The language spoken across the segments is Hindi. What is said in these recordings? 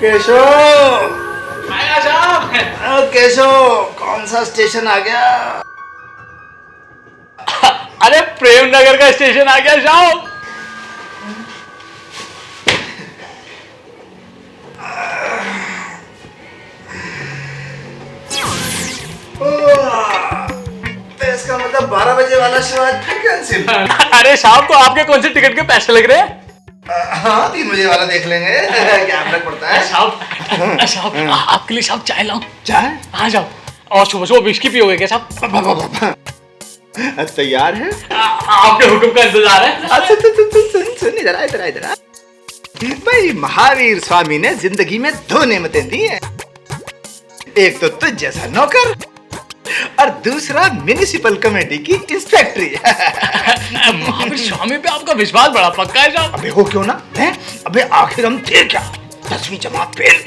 केशव आया साहब। केशव कौन सा स्टेशन आ गया? अरे प्रेमनगर का स्टेशन आ गया साहब। तो इसका मतलब 12 बजे वाला शो आज फिर कैंसिल। अरे साहब तो आपके कौन से टिकट के पैसे लग रहे हैं? हाँ 3 बजे वाला देख लेंगे। क्या फर्क पड़ता है? साहब आपके लिए साहब चाय लाऊं? चाय? हाँ साहब। और सुबह सुबह विस्की पियोगे क्या साहब? तैयार है? आपके हुक्म का इंतजार है। अच्छा सुन इधर आ। भाई महावीर स्वामी ने जिंदगी में 2 नेमतें दी हैं। एक तो तुझ जैसा नौकर और दूसरा म्युनिसिपल कमेटी की इंस्पेक्टरी। महावीर स्वामी पे आपका विश्वास बड़ा पक्का है साहब। अबे हो क्यों ना है? अबे आखिर हम थे क्या? 10वीं जमात फेल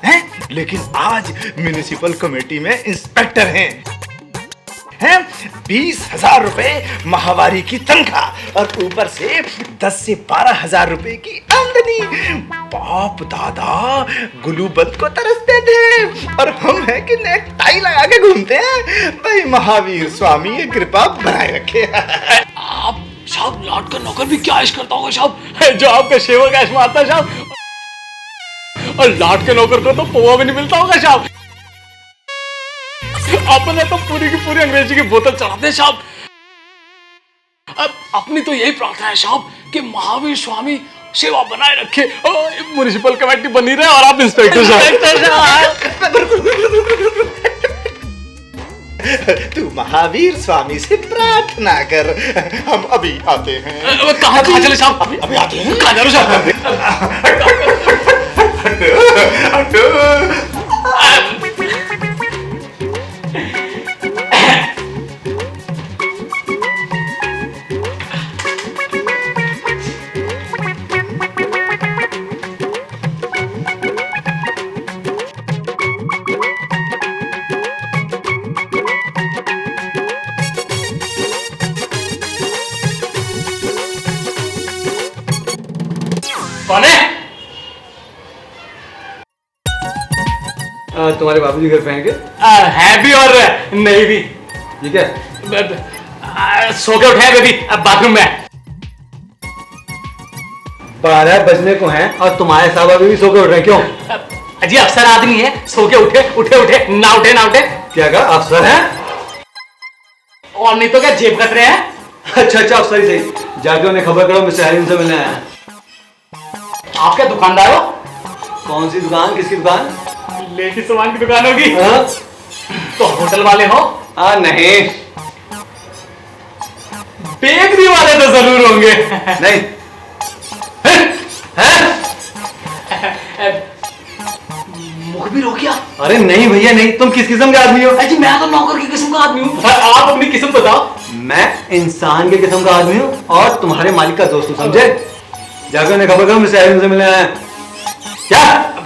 हैं, लेकिन आज म्युनिसिपल कमेटी में इंस्पेक्टर हैं। 20,000 रुपए माहवारी की तनख्वाह और ऊपर से 10 से 12,000 रुपए की आमदनी। बाप दादा गुलूबंद को तरसते थे और हम हैं कि नेक टाई लगा के घूमते हैं। भाई महावीर स्वामी ये कृपा बनाए रखे। आप साहब लाट का नौकर भी क्या ऐश करता होगा साहब, जो आपका सेवक ऐश मारता है साहब। और लाट के नौकर को तो पोहा भी नहीं मिलता होगा साहब। अपने तो पूरी की पूरी अंग्रेजी की बोतल चलाते हैं साहब। अब अपनी तो यही प्रार्थना है साहब कि महावीर स्वामी सेवा बनाए रखे, म्युनिसिपल कमेटी बनी रहे और आप इंस्पेक्टर साहब। तू महावीर स्वामी से प्रार्थना कर, हम अभी आते हैं। कहाँ चले साहब? अभी आते हैं। कहाँ जा रहे हो साहब? कौन है? तुम्हारे बाबूजी घर पे हैं क्या? है भी और नहीं भी। ठीक है। सो के उठे बेबी, अब बाथरूम में। 12 बजने को हैं और तुम्हारे साहब अभी भी सो के उठ रहे हैं, क्यों? अजी अफसर आदमी है, सो के उठे ना उठे। क्या कहा? अफसर हैं? और नहीं तो क्या जेब कट रहे हैं? अच्छा अफसर ही सही। जाके उन्हें खबर करो, मिस्टर हरीम से मिलने आया। आप क्या दुकानदार हो? कौन सी दुकान? किसकी दुकान? लेडीज सामान की दुकान होगी। हाँ? तो होटल वाले हो? नहीं। बेकरी वाले तो जरूर होंगे। नहीं। मुखबिर हो क्या? अरे नहीं भैया नहीं। तुम किस किस्म के आदमी हो? अजी मैं तो नौकर की किस्म का आदमी हूँ। आप अपनी किस्म बताओ। मैं इंसान के किस्म का आदमी हूँ और तुम्हारे मालिक का दोस्त हूँ, समझे? जाके उन्हें खबर करो, मिस्टर हरीम से मिलने आया। क्या?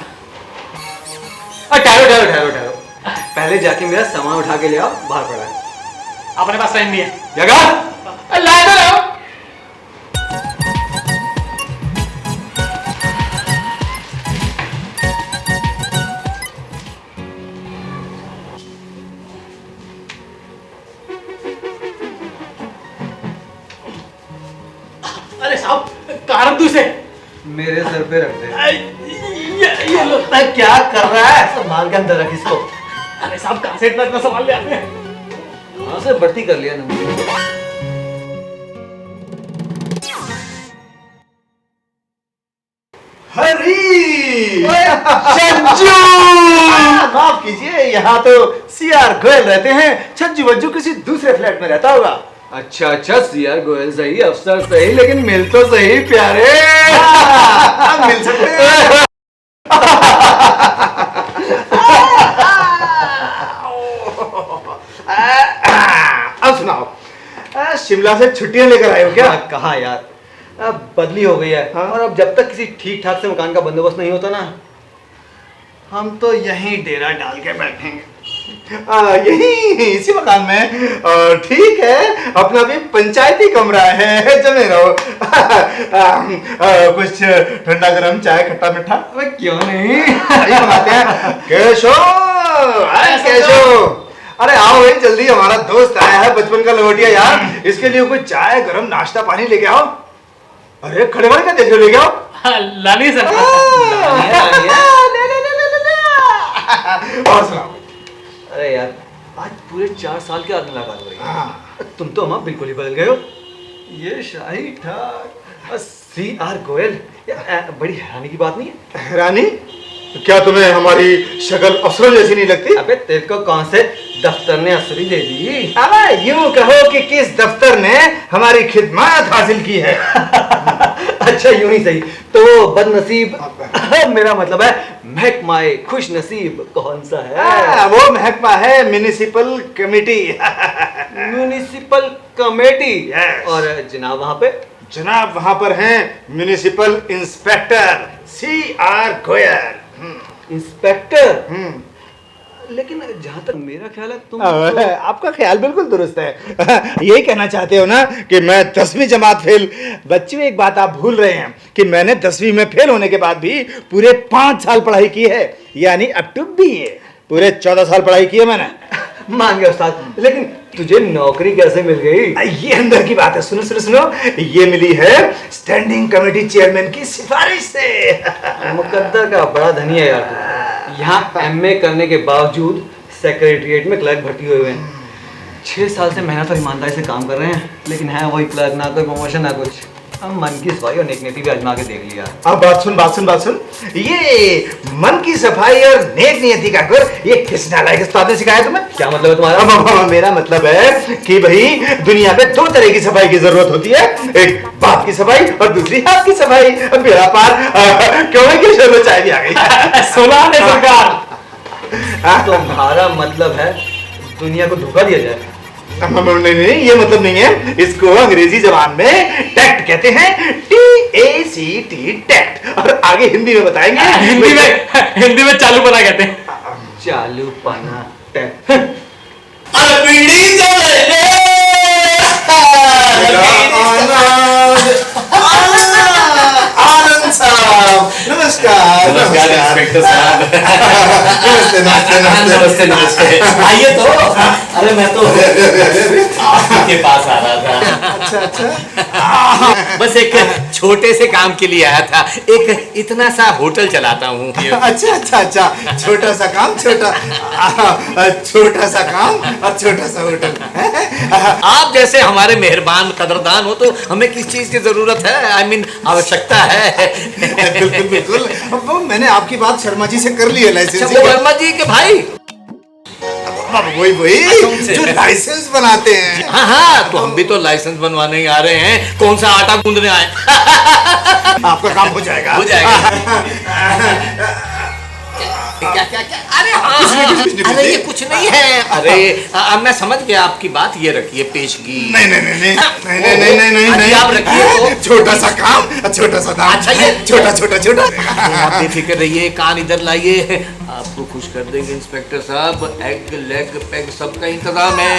ठहरो। पहले जाके मेरा सामान उठा के ले आओ, बाहर पड़ा है। अपने पास टाइम नहीं है। जगह लाए तो लाओ। अरे साहब कहाँ रख दूँ इसे? मेरे सर पे रख दे। ये लो। क्या कर रहा है? संभाल के अंदर रख इसको। अरे साहब कहाँ से इतना सामान ले आते हैं? कहाँ से भर्ती कर लिया ना? हरी संजू! माफ कीजिए, यहाँ तो सीआर गोयल रहते हैं। छज्जू वज्जू किसी दूसरे फ्लैट में रहता होगा। अच्छा सीआर गोयल सही, अफसर सही, लेकिन मिल तो सही प्यारे। हम मिल सकते हैं। अब सुनाओ, शिमला से छुट्टियां लेकर आए हो क्या? कहाँ यार, अब बदली हो गई है। हाँ? और अब जब तक किसी ठीक ठाक से मकान का बंदोबस्त नहीं होता ना, हम तो यहीं डेरा डाल के बैठेंगे। यही इसी मकान में। ठीक है, अपना भी पंचायती कमरा है, जमे रहो। कुछ ठंडा गरम चाय खट्टा मीठा? अबे क्यों नहीं? यही मंगाते हैं। केशव, अरे केशव, अरे आओ भाई जल्दी, हमारा दोस्त आया है बचपन का लंगोटिया यार, इसके लिए कुछ चाय गरम नाश्ता पानी लेके आओ। अरे खड़े खड़े क्या देख रहे हो, लेके आओ। लानी सर। और सुनाओ। अरे यार, आज पूरे 4 साल के बाद मुलाकात हो रही है। हाँ। तुम तो हम बिल्कुल ही बदल गए हो। ये शाही ठाक CR गोयल, बड़ी हैरानी की बात नहीं है? रानी, क्या तुम्हें हमारी शक्ल अफसरों जैसी नहीं लगती? अबे तेरे को कौन से दफ्तर ने असरी दे दी? अबे यूं कहो कि किस दफ्तर ने हमारी खिदमत हासिल की है। अच्छा यूं ही सही, तो बदनसीब मेरा मतलब है महकमाए खुश नसीब कौन सा है? वो महकमा है municipal committee. Municipal committee. Yes. और जनाब वहाँ पे? जनाब वहां पर हैं municipal inspector CR Goyal. Inspector? लेकिन जहाँ तक मेरा ख्याल है तुम आपका ख्याल बिल्कुल दुरुस्त है। यही कहना चाहते हो ना कि मैं 10वीं जमात फेल? बच्चों, एक बात आप भूल रहे हैं कि मैंने 10वीं में फेल होने के बाद भी पूरे 5 साल पढ़ाई की है, यानी अप टू BA पूरे 14 साल पढ़ाई की है मैंने। मान गया उस्ताद, लेकिन तुझे नौकरी कैसे मिल गई? ये अंदर की बात है, सुनो सुनो सुनो। ये मिली है स्टैंडिंग कमेटी चेयरमैन की सिफारिश से। मुकद्दर का बड़ा धनी है यार तू। यहाँ MA करने के बावजूद सेक्रेटरिएट में क्लर्क भर्ती हुए हैं। 6 साल से मेहनत और ईमानदारी से काम कर रहे हैं, लेकिन है वही क्लर्क, ना कोई प्रमोशन ना कुछ। हम मन की सफाई और नेक नीति भी आजमा के देख लिया। अब बात सुन। ये मन की सफाई और नेक नियति का गुर ये किस नालायक उस्ताद ने सिखाया तुम्हें? क्या मतलब है तुम्हारा? मेरा मतलब है कि भाई दुनिया में 2 तरह की सफाई की जरूरत होती है, एक बाप की सफाई और दूसरी हाथ की सफाई। बेड़ा पार। क्यों है कि चलो चाय भी आ गई। सुना है सरकार। तुम्हारा मतलब है दुनिया को धोखा दिया जाए? नहीं, ये मतलब नहीं है। इसको अंग्रेजी जबान में टैक्ट कहते हैं, TACT टैक्ट। और आगे हिंदी में बताएंगे। हिंदी में चालू बना कहते हैं। चालू पाना टैक्ट। आनंद साहब नमस्कार। नमस्कार इंस्पेक्टर साहब। नमस्ते। आइए तो। अरे मैं तो आपके पास आ रहा था। अच्छा। बस एक छोटे से काम के लिए आया था। एक इतना सा होटल चलाता हूँ। अच्छा। छोटा सा काम, छोटा सा काम और छोटा सा होटल। आप जैसे हमारे मेहरबान कदरदान हो तो हमें किस चीज की जरूरत है? I mean, आवश्यकता है। बिल्कुल। वो मैंने आपकी बात शर्मा जी से कर ली है, लाइसेंस। अच्छा, वो वर्मा जी के भाई? वही जो लाइसेंस बनाते हैं। हाँ, तो हम भी तो लाइसेंस बनवाने ही आ रहे हैं। कौन सा आटा गूंदने आए? आपका काम हो जाएगा। क्या? अरे हाँ, अरे ये कुछ नहीं है। अरे मैं समझ गया आपकी बात। ये रखिए पेशगी। नहीं। आप रखिए तो। छोटा सा काम, छोटा सा दाम। अच्छा, ये छोटा। आप बेफिक्र रहिए, कान इधर लाइए। आपको खुश कर देंगे इंस्पेक्टर साहब। एग लेग पेग सबका इंतजाम है।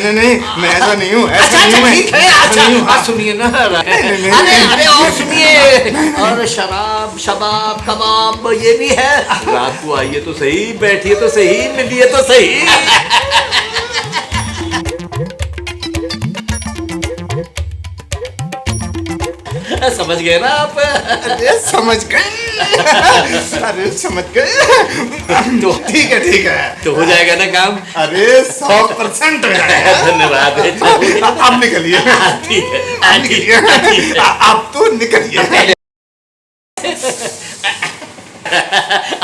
नहीं, मैं ऐसा नहीं हूँ। अच्छा, ठीक है। अच्छा सुनिए ना। अरे और सुनिए। और शराब शबाब कबाब ये भी है। रात को आइए तो सही, बैठिए तो सही, मिलिए तो सही। समझ गए ना आप? अरे समझ गए। तो ठीक है। तो हो जाएगा ना काम? अरे 100% हो जाएगा। धन्यवाद। आप निकलिए। ठीक है। आप तो निकलिए।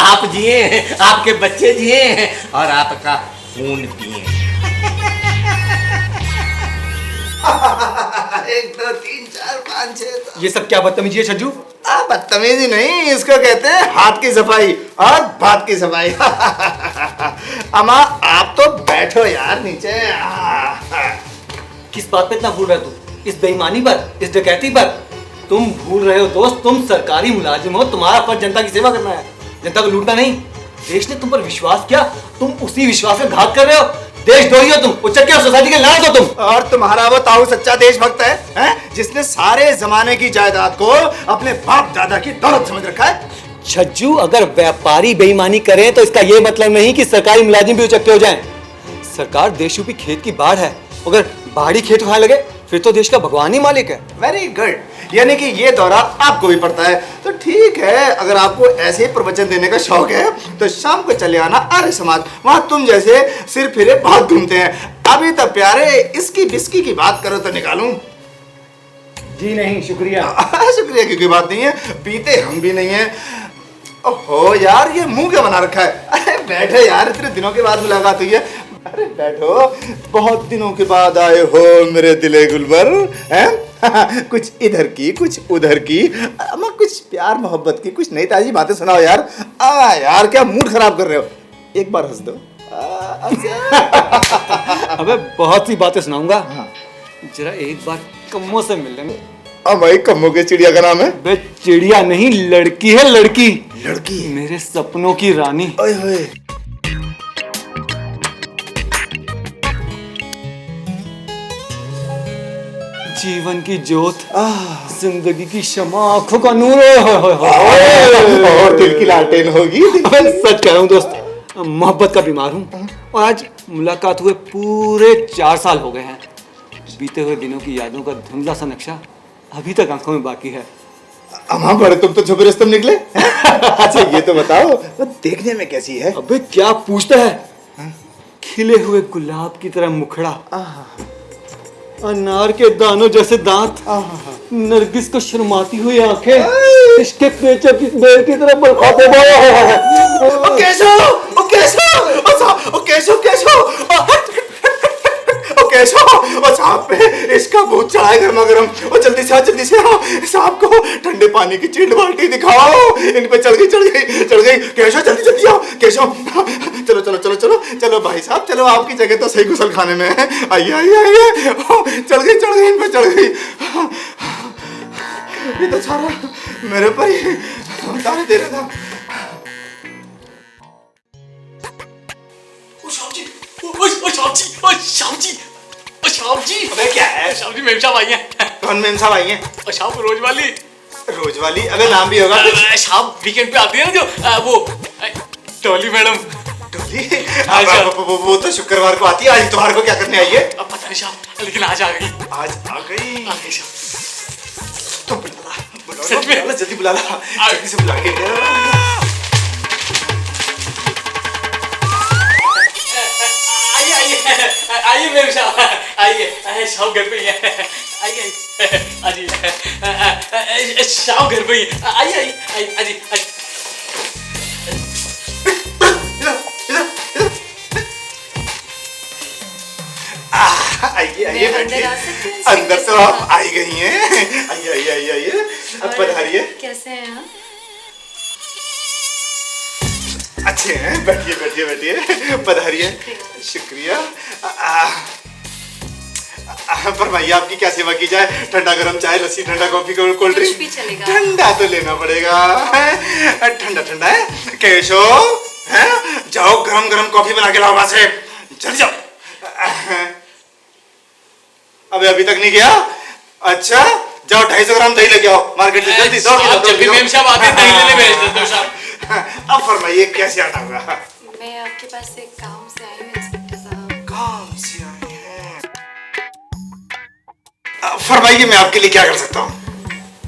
आप जिए, आपके बच्चे जिए और आपका खून पिए। 1 2 3 4 5 6। ये सब क्या बदतमीजी है छज्जू? बदतमीजी नहीं, इसको कहते हैं हाथ की सफाई और बात की सफाई। अम्मा आप तो बैठो यार नीचे। किस बात पे इतना भूल रहा है तू? इस बेईमानी पर, इस डकैती पर? तुम भूल रहे हो दोस्त, तुम सरकारी मुलाजिम हो। तुम्हारा फर्ज जनता की सेवा करना है, जनता को लूटना नहीं। देश ने तुम पर विश्वास किया, तुम उसी विश्वास में घात कर रहे हो। देशद्रोही हो तुम, उच्चक्के और सोसाइटी के लायक हो तुम। और तुम्हारा वो ताऊ सच्चा देशभक्त है, जिसने सारे जमाने की जायदाद को अपने बाप दादा की दौलत समझ रखा है। छज्जू, अगर व्यापारी बेईमानी करें तो इसका यह मतलब नहीं कि सरकारी मुलाजिम भी उचक्के हो जाएं। सरकार देशरूपी खेत की बाढ़ है, अगर बाढ़ी खेत खाने लगे फिर तो देश का भगवान ही मालिक है। वेरी गुड, यानी कि ये दौरा आपको भी पड़ता है। तो ठीक है, अगर आपको ऐसे ही प्रवचन देने का शौक है तो शाम को चले आना आर्य समाज, वहां तुम जैसे सिर फिरे बहुत घूमते हैं। अभी तो प्यारे इसकी बिस्की की बात करो तो निकालूं। जी नहीं, शुक्रिया। शुक्रिया की कोई बात नहीं है, पीते हम भी नहीं है। ओहो यार, ये मुंह क्या बना रखा है? अरे बैठो यार, इतने दिनों के बाद मुलाकात हुई है। अरे बैठो, बहुत दिनों के बाद आए हो मेरे दिले गुलबर, हैं? कुछ इधर की कुछ उधर की, अम्मा कुछ प्यार मोहब्बत की कुछ नई ताजी बातें सुनाओ यार। यार क्या मूड खराब कर रहे हो, एक बार हंस दो। अबे बहुत सी बातें सुनाऊंगा, जरा एक बार कम्मों से मिल लेंगे। अब भाई कम्मों के चिड़िया का नाम है? बे चिड़िया नहीं, लड़की है, लड़की। लड़की? मेरे सपनों की रानी। ओए होए। जीवन की ज्योत, जिंदगी की शमा, आंखों का नूर। और दिल की लालटेन होगी। सच कह रहा हूँ दोस्त, मोहब्बत का बीमार हूँ और आज मुलाकात हुए पूरे 4 साल हो गए हैं। बीते हुए दिनों की यादों का धुंधला सा नक्शा अभी तक आंखों में बाकी है। अम्मा बड़े तुम तो छुपे रुस्तम निकले। अच्छा ये तो बताओ, वो देखने में कैसी है? अबे क्या पूछता है? खिले हुए गुलाब की तरह मुखड़ा, अनार के दानों जैसे दांत, नरगिस को शर्माती हुई आंखें, इश्क के पेचों की बेर की तरह बरखाते ओ कैसो, ओ कैसो, ओ कैसो, कैसो, ओ कैसो, ओ सांप पे इसका भूत चढ़ाए गर्मा गर्म। ओ जल्दी से आओ, सांप को ठंडे पानी की चिल्ड बाल्टी दिखाओ। इन पे चढ़ गई। कैसो जल्दी आओ, कैसो। चलो भाई साहब, चलो, आपकी जगह तो सही गुसल खाने में है। आइए। चढ़ गई, इन पे चढ़ गई। ये तो सारा मेरे पर ही दाने दे रहा था। श्याम जी, अबे क्या है? श्याम जी, मेम साहब आई हैं। कौन मेम साहब आई हैं? श्याम रोजवाली। रोजवाली? अबे नाम भी होगा कुछ? श्याम वीकेंड पे आती है ना, जो वो डॉली मैडम। डॉली? वो तो शुक्रवार को आती है, आज इतवार को क्या करने आई है? अब पता नहीं श्याम, लेकिन आज आ गई। आज आ गई श्याम। तो बुला सच में? ला, जल्दी बुला ला, जल्दी से बुला के। आइए मेरे साहब, आइए। शाम घर पे ही है। आइए। शाम घर पे ही है। आइए। आइए बैठिए। अंदर तो आप आई गई हैं। आइए। अब पधारिए। कैसे हैं आप? अच्छे हैं, बैठिए। पधारिए। शुक्रिया। फरमाइए आपकी क्या सेवा की जाए? ठंडा गरम चाय, लस्सी, ठंडा कॉफी, कोल्ड ड्रिंक? कुछ भी चलेगा। ठंडा तो लेना पड़ेगा। ठंडा है। कैशो है, जाओ गरम कॉफी बना के लाओ वहां से, जल्दी जाओ। अभी तक नहीं गया? अच्छा जाओ, 250 ग्राम दही लेके आओ मार्केट से, जल्दी। जब भी मेम साहब आते हैं दही लेने भेज देते हो साहब। अब फरमाइए कैसे आना होगा? मैं आपके पास एक काम से आई हूँ इंस्पेक्टर साहब। काम से आए हैं? फरमाइए मैं आपके लिए क्या कर सकता हूँ?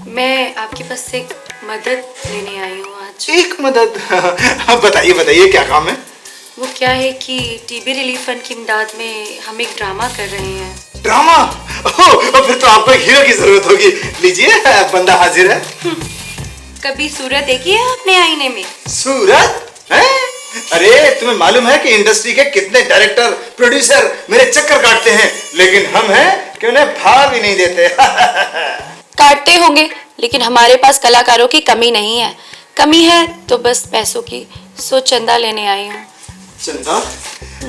मैं आपके पास एक मदद लेने आई हूँ आज। एक मदद? बताइए क्या काम है? वो क्या है कि टीबी रिलीफ फंड की इमदाद में हम एक ड्रामा कर रहे हैं। ड्रामा? फिर तो आपको एक हीरो की जरूरत होगी। लीजिए, बंदा हाजिर है। कभी सूरत देखी है आपने आईने में? सूरत है? अरे तुम्हें मालूम है कि इंडस्ट्री के कितने डायरेक्टर, प्रोड्यूसर मेरे चक्कर काटते हैं, लेकिन हम हैं कि उन्हें भाव भी नहीं देते। काटते होंगे, लेकिन हमारे पास कलाकारों की कमी नहीं है। कमी है तो बस पैसों की। सो चंदा लेने आई हूँ। चंदा?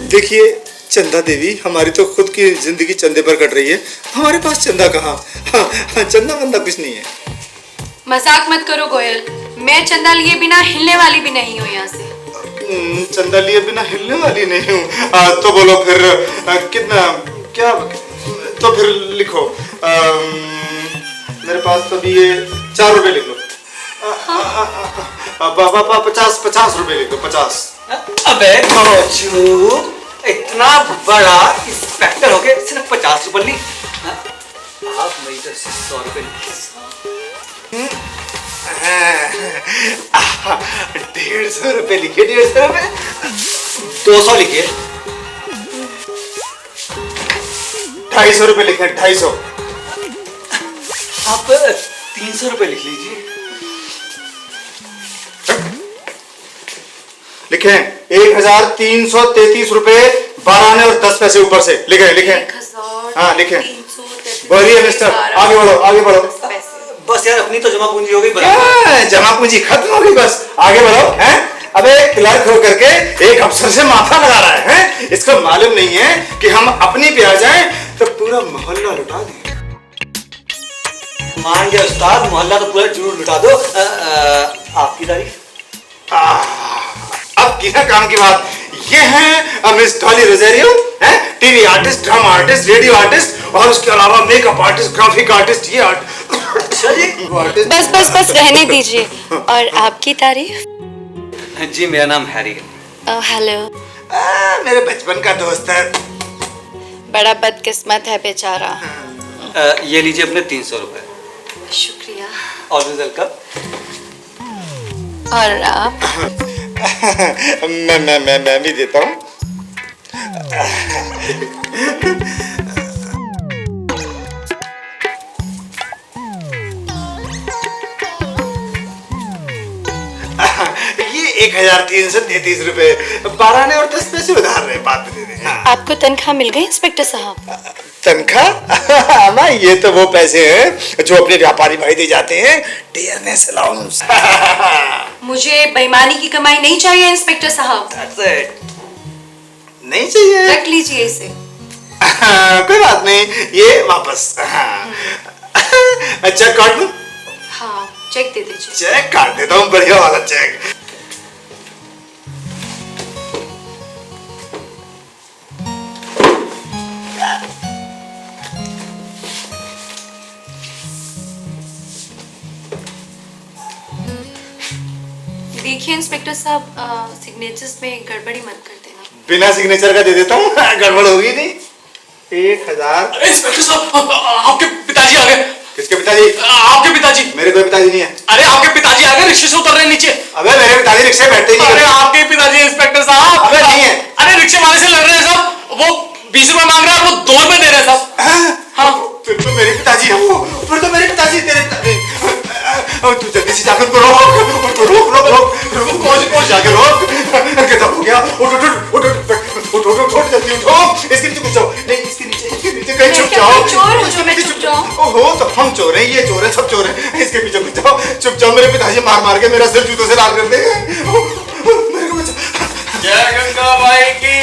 देखिए चंदा देवी, हमारी तो खुद की जिंदगी चंदे पर कट रही है, हमारे पास चंदा कहाँ? चंदा बंदा कुछ नहीं है। मजाक मत करो गोयल, मैं चंदा लिए बिना हिलने वाली भी नहीं हूँ यहाँ से। चंदा लिए बिना हिलने वाली नहीं हूँ। तो बोलो फिर कितना, क्या, तो फिर लिखो। मेरे पास तो भी ये 4 रुपए लिख लो। 50 रुपए लिख लो, 50। अबे बावजूद इतना बड़ा इंस्पेक्टर हो गए सिर्फ 50 रुपए ली। आप मेरी तरफ से 100 रुपए लिखिए। 150 रुपए लिखिए, 150 रुपए। 200 लिखिए। 250 रुपए लिखे, 250। आप 300 रुपए लिख लीजिए। लिखे 1333 रुपए 12 आने और 10 पैसे ऊपर से। लिखे लिखे। हाँ लिखे। बोलिए मिस्टर, आगे बढ़ो, आगे बढ़ो। बस यार, अपनी तो जमा पूंजी हो गई। क्या जमा पूंजी खत्म हो गई, बस आगे बढ़ो। हैं? अबे क्लर्क हो करके एक अफसर से माथा लगा रहा है, हैं? इसको मालूम नहीं है कि हम अपनी पे आ जाएं तो पूरा मोहल्ला लुटा दें। मान गया उस्ताद, मोहल्ला तो पूरा जरूर लुटा दो। आपकी तारीफ। अब की ना काम की बात। ये हैं मिस डॉली रोजेरियो, हैं? TV artist, drama artist, radio artist और उसके अलावा मेकअप आर्टिस्ट, ग्राफिक आर्टिस्ट, ये अच्छा जी। बस बस बस रहने दीजिए। और आपकी तारीफ? जी मेरा नाम हैरी है। हेलो। मेरे बचपन का दोस्त है। बड़ा बदकिस्मत है बेचारा। ये लीजिए अपने 300 रुपए। शुक्रिया। Always welcome. और आप? मैं भी देता हूँ। ये 1333 रुपए 12 आने और 10 पैसे उधार रहे, बाद में दे दें। आपको तनख्वाह मिल गई इंस्पेक्टर साहब? तनख्वाह? ना, ये तो वो पैसे हैं जो अपने व्यापारी भाई दे जाते हैं, डियरनेस अलाउंस। मुझे बेईमानी की कमाई नहीं चाहिए इंस्पेक्टर साहब। That's it. नहीं चाहिए? रख लीजिए इसे। कोई बात नहीं, ये वापस। चेक काट दूं? हाँ, चेक दे दीजिए। चेक काट देता हूँ, बढ़िया वाला चेक। देखिए इंस्पेक्टर साहब, सिग्नेचर्स में गड़बड़ी मत कर देना। बिना सिग्नेचर का दे देता हूँ, गड़बड़ होगी नहीं। 1000। इंस्पेक्टर साहब, आपके पिताजी आ गए। किसके पिताजी? आपके पिताजी। मेरे कोई पिताजी नहीं है। अरे आपके पिताजी आ गए, रिक्शे से उतर रहे हैं नीचे। अबे मेरे पिताजी रिक्शे बैठते ही नहीं। अरे आपके पिताजी इंस्पेक्टर साहब। अबे नहीं है। अरे रिक्शे वाले से लड़ रहे हैं साहब, वो 20 रुपए मांग रहे हैं, वो 2 रुपए दे रहे हैं साहब। हाँ, फिर तो मेरे पिताजी हैं वो, फिर तो मेरे पिताजी तेरे पिताजी। तू जल्दी से जाकर उनको रोक, कौन जाके रोक। क्या हो गया? उठ जल्दी उठो। इसके नीचे घुस जाओ। नहीं, इसके नीचे कहीं छुप जाओ। चोर हो जो मैं छुप जाऊं? ओहो, तो हम चोर हैं, ये चोर है, सब चोर हैं। इसके पीछे घुस जाओ, छुप जाओ। मेरे पिताजी मार के मेरा सिर जूतों से लाल कर देंगे। मेरे को बचा। जय गंगा माई की,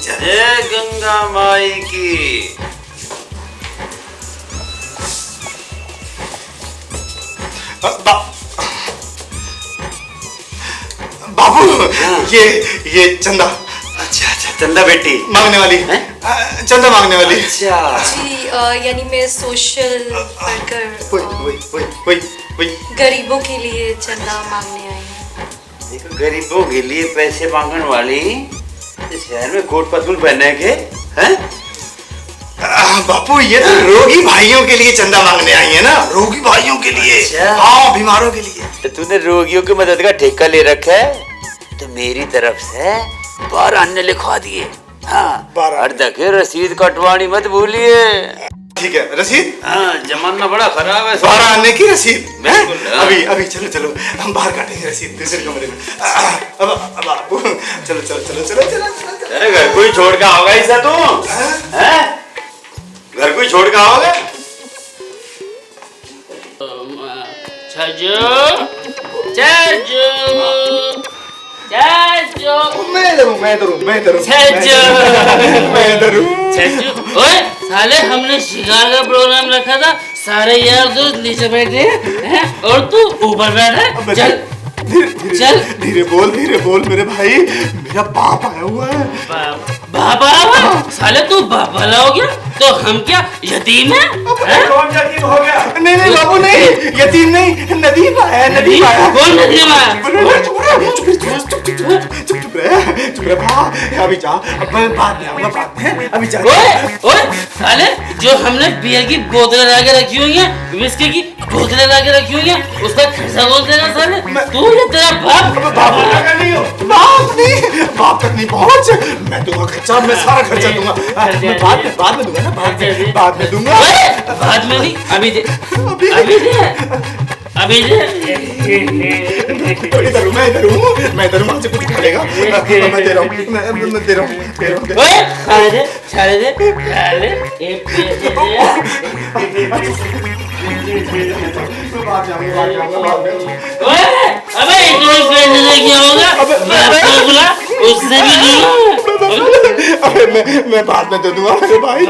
जय गंगा माई की। बाबू, ये चंदा। अच्छा अच्छा, चंदा बेटी मांगने वाली। चंदा मांगने वाली। अच्छा। जी, यानी मैं सोशल वर्कर वही। गरीबों के लिए चंदा मांगने आई हूँ। देखो, गरीबों के लिए पैसे मांगने वाली इस शहर में कोट पतलून पहने के हैं? बापू, ये तो रोगी भाइयों के लिए चंदा मांगने आई है ना, रोगी भाइयों के लिए। अच्छा। हाँ, बीमारों के लिए। तो तूने रोगियों की मदद का ठेका ले रखा है, तो मेरी तरफ से 12 अन्य लिखवा दिए। हाँ, 12। और देखिए रसीद कटवानी मत भूलिए। ठीक है, रसीद? हाँ, जमाना बड़ा खराब है। 12 आने की रसीद? बिल्कुल, हाँ। अभी चलो हम बाहर काटेंगे रसीद दूसरे कमरे में। अब बापू, चलो। अरे घर कोई छोड़ के आओगे ऐसा तू? हैं? घर कोई छोड़ के आओगे? मैं डरूं। ओए साले, हमने शिकार का प्रोग्राम रखा था, सारे यार दोस्त नीचे बैठे हैं और तू ऊपर बैठा है। चल चल। धीरे बोल मेरे भाई, मेरा बाप आया हुआ है। बाबा साले तू बाबा हो गया तो हम क्या यतीम हैं? कौन यतीम हो गया? नहीं बाबू नहीं, यतीम नहीं, नदीम आया, नदीम आया। कौन नदीम आया? चुप रहे भा, अभी जा, अब मैं बाद में आऊंगा, बाद में, अभी जा। ओए साले, जो हमने बियर की बोतलें ला के रखी हुई हैं, विस्की की बोतलें ला के रखी हुई हैं, उसका खर्चा कौन देगा साले? तू या तेरा बाप? बाप नहीं हो, बाप तक नहीं पहुंच, मैं दूंगा खर्चा, मैं सारा खर्चा दूंगा। मैं बाद में दूंगा ना, बाद में दूंगा। बाद में नहीं, अभी दे, अभी दे। मैं इधर हूँ, वहाँ से कुछ खड़ेगा, मैं दे रहा हूँ, मैं दे रहा हूँ। ओए साले दे, एक पैसे ओए, अबे इतने पैसे से क्या होगा? उससे भी नहीं। मैं बाद में दे दूंगा मेरे भाई।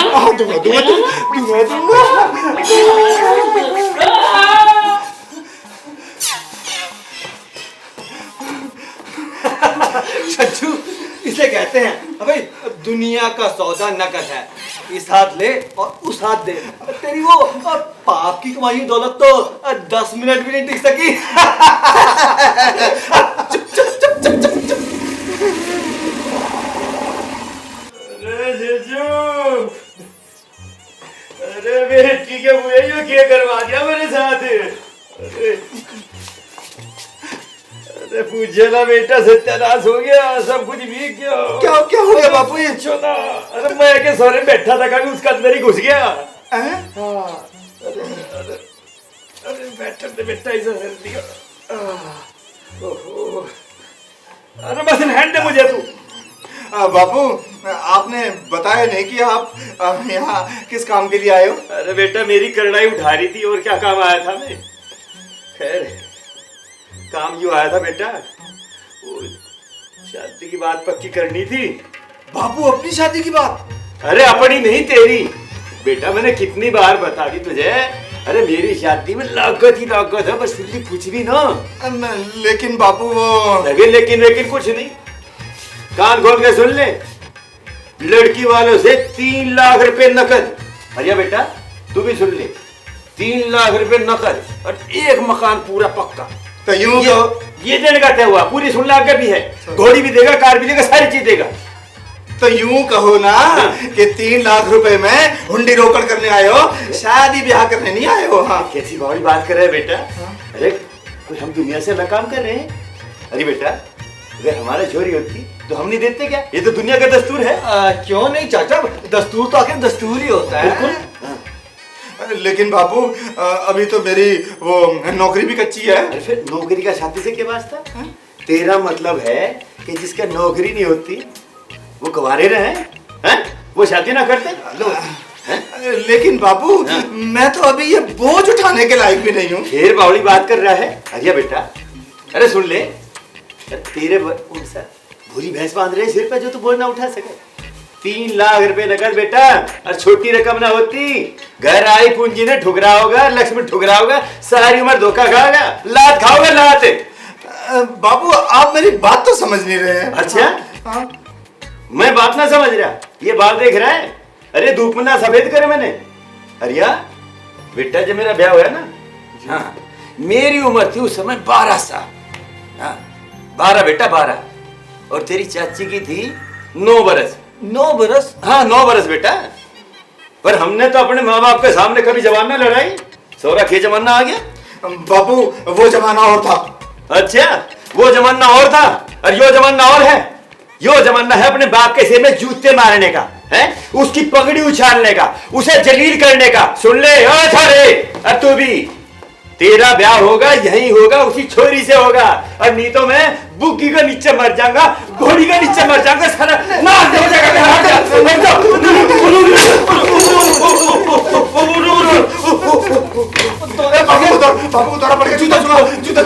बाद में दूंगा। छज्जू, इसे कहते हैं अबे दुनिया का सौदा नकद है। इस हाथ ले और उस हाथ दे। तेरी वो पाप की कमाई हुई दौलत तो 10 मिनट भी नहीं टिक सकी। अरे मेरे ठीक है, मुझे ये क्या करवा दिया मेरे साथ। अरे पूछे ना बेटा, सत्यानाश हो गया, सब कुछ भीग गया। क्या हो गया बापू? ये छोटा, अरे मैं के सौरे में बैठा था, कभी उसका अंदर ही घुस गया। अरे बैठा ऐसा कर दिया। ओहो, अरे बस हैंड दे मुझे तू। बापू, आपने बताया नहीं कि आप यहाँ किस काम के लिए आए हो? अरे बेटा, मेरी करड़ाई उठा रही थी, और क्या काम आया था मैं। खैर, काम यूँ आया था बेटा, वो शादी की बात पक्की करनी थी। बापू, अपनी शादी की बात? अरे अपनी नहीं, तेरी। बेटा मैंने कितनी बार बता दी तुझे, अरे मेरी शादी में लागत ही लागत है, बस फिर कुछ भी ना। लेकिन बापू वो लेकिन कुछ नहीं, कान खोल के सुन ले। लड़की वालों से 3 लाख रुपए नकद। अरे बेटा तू भी सुन ले, 3 लाख रुपए नकद और 1 मकान पूरा पक्का। तो यूं ये देने का तय हुआ, पूरी सुन लाख भी है, घोड़ी भी देगा, कार भी देगा, सारी चीज देगा। तो यूं कहो ना कि 3 लाख रुपए में हुंडी रोकड़ करने आए हो, शादी ब्याह करने नहीं आए हो। हाँ, कैसी बड़ी बात कर रहे हैं बेटा। अरे कुछ हम दुनिया से अलग काम कर रहे हैं। अरे बेटा, अगर हमारा चोरी होती तो हम नहीं देते क्या? ये तो दुनिया का दस्तूर है। क्यों नहीं चाचा, दस्तूर तो आखिर दस्तूर ही होता है। लेकिन बापू, अभी तो मेरी वो नौकरी भी कच्ची है। अरे फिर नौकरी का शादी से क्या वास्ता? तेरा मतलब है कि जिसका नौकरी नहीं होती वो कुंवारे रहे हैं? वो शादी ना करते? लेकिन बापू, मैं तो अभी ये बोझ उठाने के लायक भी नहीं हूँ। फिर बावली बात कर रहा है। अरे बेटा, अरे सुन ले, तेरे भूरी भैंस बांध रहे सिर पे जो तू बोझ ना उठा सके। 3 लाख रुपए नकद बेटा, और छोटी रकम ना होती। घर आई पूंजी ने ठुकरा होगा, लक्ष्मी ठुकरा होगा, सारी उम्र धोखा खाओगा, लात खाओगे लात। बाबू, आप मेरी बात तो समझ नहीं रहे हैं। अच्छा, मैं बात ना समझ रहा, ये बात देख रहा है। अरे धूप में ना सफेद करे मैंने। अरिया बेटा, जब मेरा ब्याह हुआ ना, हाँ, मेरी उम्र थी उस समय 12 साल। हाँ 12 बेटा, 12। और तेरी चाची की थी 9 बरस। 9 बरस? हाँ 9 बरस बेटा। पर हमने तो अपने माँ बाप के सामने कभी जवान ना लड़ाई। सौरा के जमाना आ गया। बाबू, वो जमाना और था। अच्छा, वो जमाना और था और यो जमाना और है। यो जमाना है अपने बाप के सिर में जूते मारने का, है उसकी पगड़ी उछालने का, उसे जलील करने का। सुन ले सारे, अब तू भी, तेरा ब्याह होगा यही होगा, उसी छोरी से होगा। और नहीं तो मैं बुग्गी का नीचे मर जाऊंगा, घोड़ी का नीचे मर जाऊंगा, सारा मार दे बाबू, उतारा पड़ गया। जूता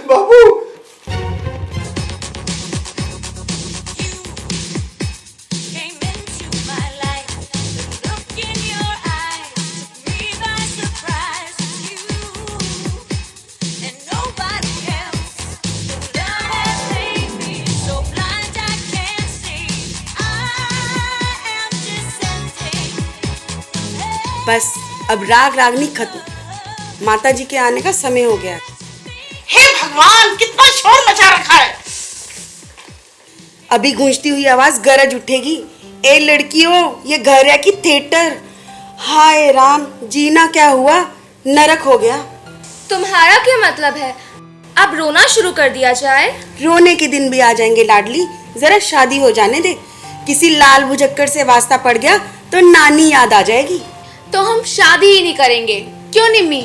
बाबू। Came into my life, the look in your eyes took me by surprise. बस अब राग रागनी खत्म। माता जी के आने का समय हो गया। हे भगवान, कितना शोर मचा रखा है। अभी गूंजती हुई आवाज गरज उठेगी, ए लड़कियों ये घर है कि थिएटर। हाय राम, जीना क्या हुआ, नरक हो गया। तुम्हारा क्या मतलब है, अब रोना शुरू कर दिया जाए? रोने के दिन भी आ जाएंगे लाडली, जरा शादी हो जाने दे। किसी लाल भुजक्कर से वास्ता पड़ गया तो नानी याद आ जाएगी। तो हम शादी ही नहीं करेंगे, क्यों निम्मी?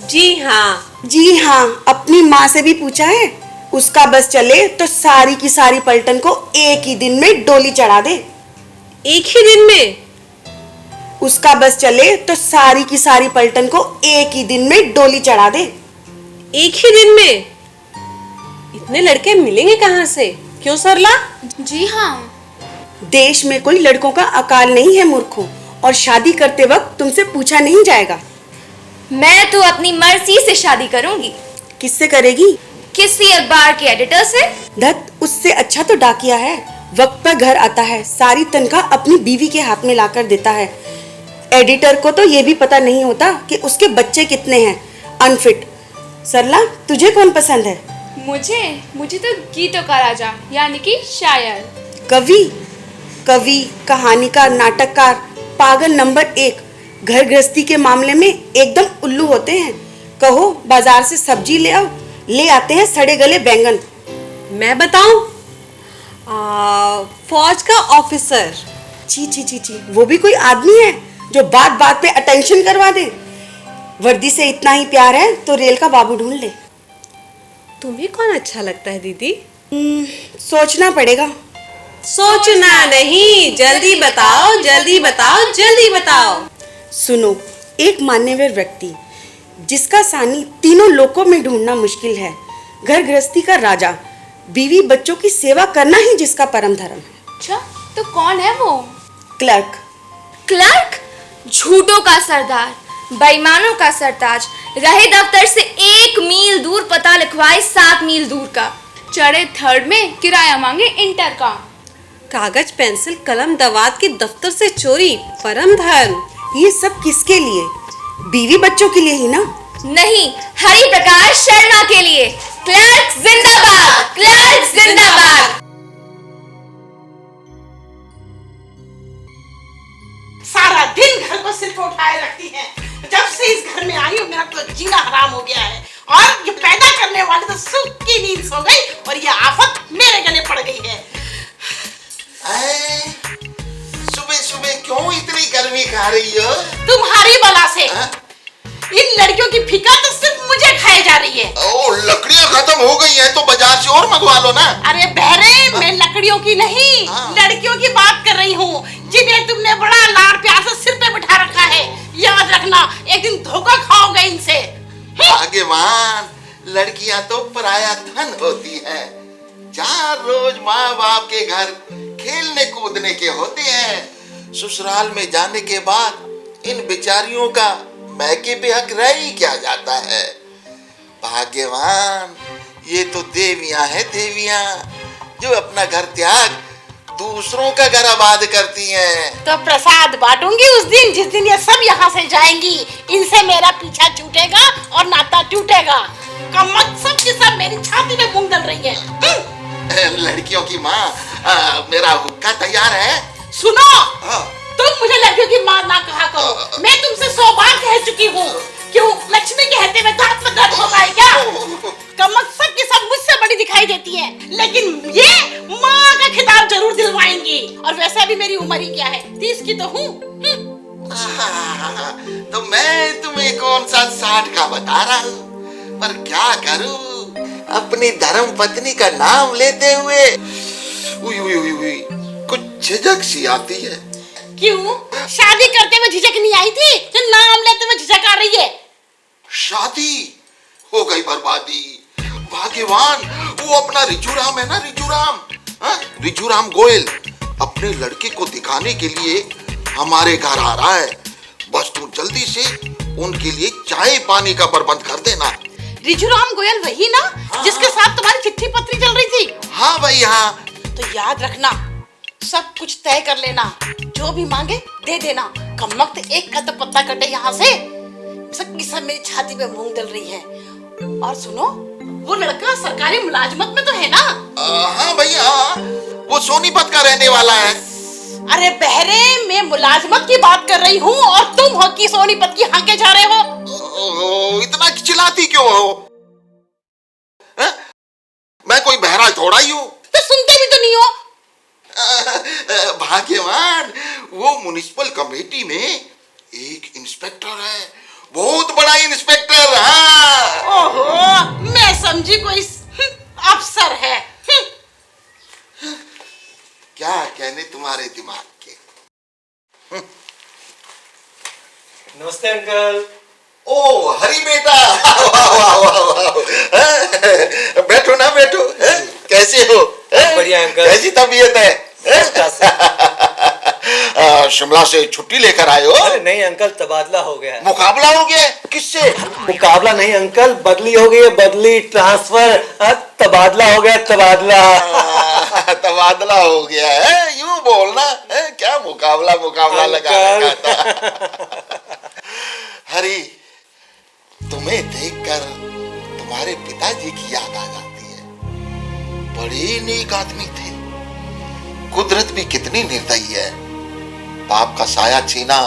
जी हाँ, अपनी माँ से भी पूछा है, उसका बस चले तो सारी की सारी पलटन को एक ही दिन में डोली चढ़ा दे। एक ही दिन में? उसका बस चले तो सारी की सारी पलटन को एक ही दिन में डोली चढ़ा दे। एक ही दिन में? इतने लड़के मिलेंगे कहाँ से? क्यों सरला? जी हाँ। देश में कोई लड़कों का अकाल नहीं है मूर्खों, और शादी करते वक्त तुमसे पूछा नहीं जाएगा। मैं तो अपनी मर्जी से शादी करूंगी। किससे करेगी? किसी अखबार के एडिटर से। धत, उससे अच्छा तो डाकिया है, वक्त पर घर आता है, सारी तनख्वाह अपनी बीवी के हाथ में लाकर देता है। एडिटर को तो ये भी पता नहीं होता कि उसके बच्चे कितने हैं, अनफिट। सरला, तुझे कौन पसंद है? मुझे तो गीतों का राजा यानी कि शायर। कवि, कहानीकार, नाटककार, पागल नंबर 1। घर गृहस्थी के मामले में एकदम उल्लू होते हैं। कहो बाजार से सब्जी ले आओ, ले आते हैं सड़े गले बैंगन। मैं बताऊं? फौज का ऑफिसर। ची, वो भी कोई आदमी है जो बात बात पे अटेंशन करवा दे। वर्दी से इतना ही प्यार है तो रेल का बाबू ढूंढ ले। तुम्हें कौन अच्छा लगता है दीदी? सोचना पड़ेगा। सोचना नहीं, जल्दी बताओ, जल्दी बताओ, जल्दी बताओ। सुनो, एक मान्यवर व्यक्ति जिसका सानी तीनों लोकों में ढूंढना मुश्किल है, घर गृहस्थी का राजा, बीवी बच्चों की सेवा करना ही जिसका परम धर्म है। अच्छा, तो कौन है वो? क्लर्क। क्लर्क? झूठों का सरदार, बेईमानों का सरताज, रहे दफ्तर से 1 मील दूर, पता लिखवाए 7 मील दूर का, चढ़े 3rd में, किराया मांगे इंटर का। कागज पेंसिल कलम दवात के दफ्तर से चोरी, परम धर्म। ये सब किसके लिए? बीवी बच्चों के लिए ही ना? नहीं, हरि प्रकाश शर्मा के लिए। क्लर्क जिंदाबाद, क्लर्क जिंदाबाद। सारा दिन घर को सिर पर उठाए रखती है। जब से इस घर में आई हूँ मेरा तो जीना हराम हो गया है, और ये पैदा करने वाली तो सुख की नींद सो गई और ये आफत मेरे गले पड़ गई है। सुबह सुबह क्यों इतनी गर्मी खा रही हो? तुम्हारी बला से। इन लड़कियों की फिकर तो सिर्फ मुझे खाई जा रही है। ओ, लकड़ियाँ खत्म हो गई हैं तो बाजार से और मंगवा लो ना। अरे बहरे, मैं लकड़ियों की नहीं, लड़कियों की बात कर रही हूँ, जिन्हें तुमने बड़ा लाड़ प्यार से सिर पे बिठा रखा है। याद रखना, एक दिन धोखा खाओगे इनसे। भाग्यवान, लड़कियां तो पराया धन होती हैं। 4 रोज माँ बाप के घर खेलने कूदने के होते हैं। ससुराल में जाने के बाद इन बेचारियों का मैके पे हक रह ही क्या जाता है। भाग्यवान, ये तो देवियां हैं, देवियां जो अपना घर त्याग दूसरों का घर आबाद करती हैं। तो प्रसाद बांटूंगी उस दिन जिस दिन ये सब यहाँ से जाएंगी। इनसे मेरा पीछा छूटेगा और नाता टूटेगा। कमत सब की सब मेरी छाती में मूंग डल रही है। लड़कियों की माँ, मेरा हुक्का तैयार है। सुनो, तुम मुझे लड़कियों की माँ ना कहा करो। मैं तुमसे 100 बार कह चुकी हूँ। क्यों, लक्ष्मी कहते में दांत में दर्द होता है क्या? कमत सब की सब मुझसे बड़ी दिखाई देती है, लेकिन ये माँ का खिताब जरूर दिलवाएंगी। और वैसे भी मेरी उम्र ही क्या है, 30 की तो हूँ। तो मैं तुम्हें कौन सा 60 का बता रहा हूँ, पर क्या करूँ, अपनी धर्म पत्नी का नाम लेते हुए उई, कुछ झिझक सी आती है। क्यों, शादी करते हुए झिझक नहीं आई थी, तो नाम लेते हुए झिझक आ रही है? शादी हो गई बर्बादी। भाग्यवान, वो अपना रिजूराम है ना, रिजूराम गोयल अपने लड़के को दिखाने के लिए हमारे घर आ रहा है। बस तू जल्दी से उनके लिए चाय पानी का प्रबंध कर देना। रिजूराम गोयल वही ना, जिसके साथ तुम्हारी चिट्ठी पत्री चल रही थी? हाँ भाई, हाँ। तो याद रखना, सब कुछ तय कर लेना, जो भी मांगे दे देना। कम वक्त एक का तो पत्ता कटे यहाँ से। सबकी सब मेरी छाती पे मूंग डल रही है। और सुनो, वो लड़का सरकारी मुलाजमत में तो है ना? हाँ भैया, वो सोनीपत का रहने वाला है। अरे बहरे, मैं मुलाजमत की बात कर रही हूँ और तुम हो कि सोनीपत की हाके जा रहे हो। इतना चिल्लाती क्यों हो? मैं कोई बहरा थोड़ा ही हूँ। तो सुनते भी तो नहीं हो। भाग्यवान, वो म्युनिसिपल कमेटी में एक इंस्पेक्टर है, बहुत बड़ा इंस्पेक्टर। हाँ। ओहो, मैं समझी कोई अफसर है। क्या कहने तुम्हारे दिमाग के। नमस्ते अंकल। ओ हरी बेटा, वाह वाह वाह वाह। बैठो ना बैठो। कैसे हो? बढ़िया अंकल। कैसी तबीयत है? शिमला से छुट्टी लेकर आए हो? अरे नहीं अंकल, तबादला हो गया है। मुकाबला हो गया? किससे? मुकाबला नहीं अंकल, बदली हो गई है, बदली, ट्रांसफर। तबादला हो गया, तबादला। तबादला हो गया है, यूं बोलना है। क्या मुकाबला मुकाबला लगा रखा था। हरी, तुम्हें देखकर तुम्हारे पिताजी की याद आ जाती है। बड़े नेक आदमी थे। कुदरत भी कितनी निर्दयी है। बाप का साया छीना,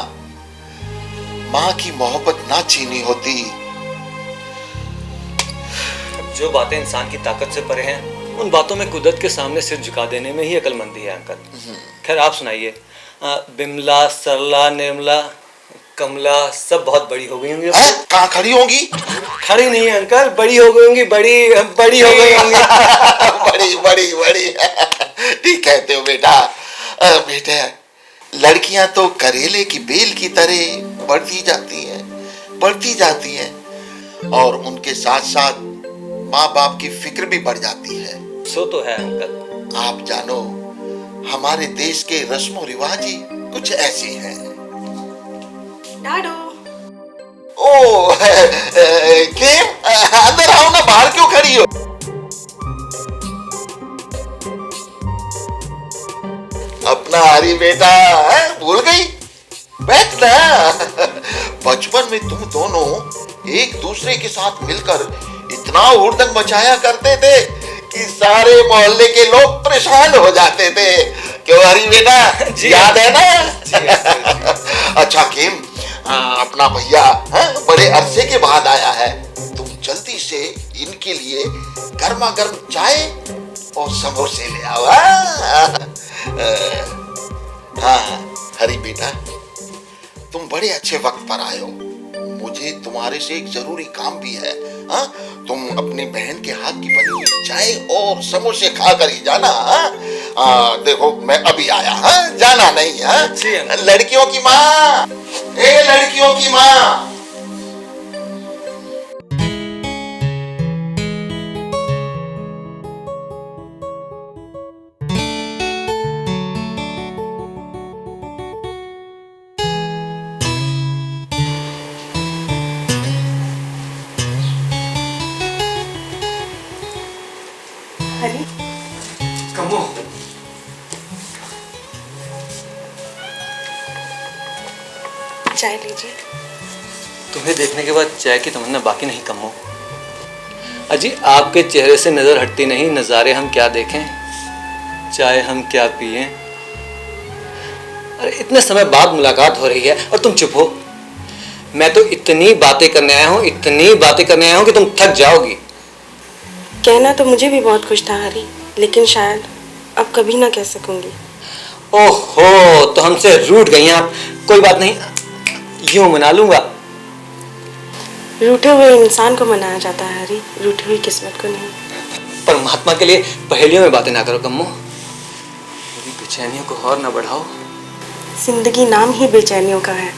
माँ की मोहब्बत ना छीनी होती। जो बातें इंसान की ताकत से परे हैं, उन बातों में कुदरत के सामने सिर झुका देने में ही अकलमंदी है अंकल। खैर आप सुनाइए, बिमला, सरला, निर्मला, कमला सब बहुत बड़ी हो गई होंगी। कहाँ खड़ी होंगी? खड़ी नहीं अंकल, बड़ी हो गई होंगी, बड़ी बड़ी हो गई होंगी। बड़ी बड़ी बड़ी। ठीक कहते हो बेटा। बेटा, लड़कियां तो करेले की बेल की तरह बढ़ती जाती हैं और उनके साथ साथ माँ बाप की फिक्र भी बढ़ जाती है। सो तो है अंकल। आप जानो, हमारे देश के रस्मों रिवाज ही कुछ ऐसे हैं। डाडो। ओ केम, अंदर आओ ना, बाहर क्यों खड़ी हो? अपना हरी बेटा भूल गई? बैठ ना। बचपन में तुम दोनों एक दूसरे के साथ मिलकर इतना हुड़दंग मचाया करते थे कि सारे मोहल्ले के लोग परेशान हो जाते थे। क्यों हरी बेटा, याद है ना? अच्छा केम, अपना भैया बड़े अरसे के बाद आया है। तुम जल्दी से इनके लिए गर्मा गर्म चाय और समोसे ले आओ। हाँ हरी बेटा, तुम बड़े अच्छे वक्त पर आए हो। मुझे तुम्हारे से एक जरूरी काम भी है। हाँ, तुम अपनी बहन के हाथ की बनी हुई चाय और समोसे खा कर ही जाना। देखो मैं अभी आया। हाँ, जाना नहीं। हाँ, लड़कियों की माँ, लड़कियों की माँ। कमो, चाय लीजिए। तुम्हें देखने के बाद चाय की तमन्ना बाकी नहीं कमो। अजी आपके चेहरे से नजर हटती नहीं, नजारे हम क्या देखें, चाय हम क्या पिए। अरे इतने समय बाद मुलाकात हो रही है और तुम चुप हो। मैं तो इतनी बातें करने आया हूँ, इतनी बातें करने आया हूँ कि तुम थक जाओगी। कहना तो मुझे भी बहुत खुश था हरी, लेकिन शायद अब कभी ना कह सकूंगी। ओहो, तो हमसे रूठ गई आप। कोई बात नहीं, यूं मना लूंगा। रूठे हुए इंसान को मनाया जाता है हरी, रूठी हुई किस्मत को नहीं। परमात्मा के लिए पहेलियों में बातें ना करो कम्मो, मेरी बेचैनियों को और ना बढ़ाओ। जिंदगी नाम ही बेचैनियों का है।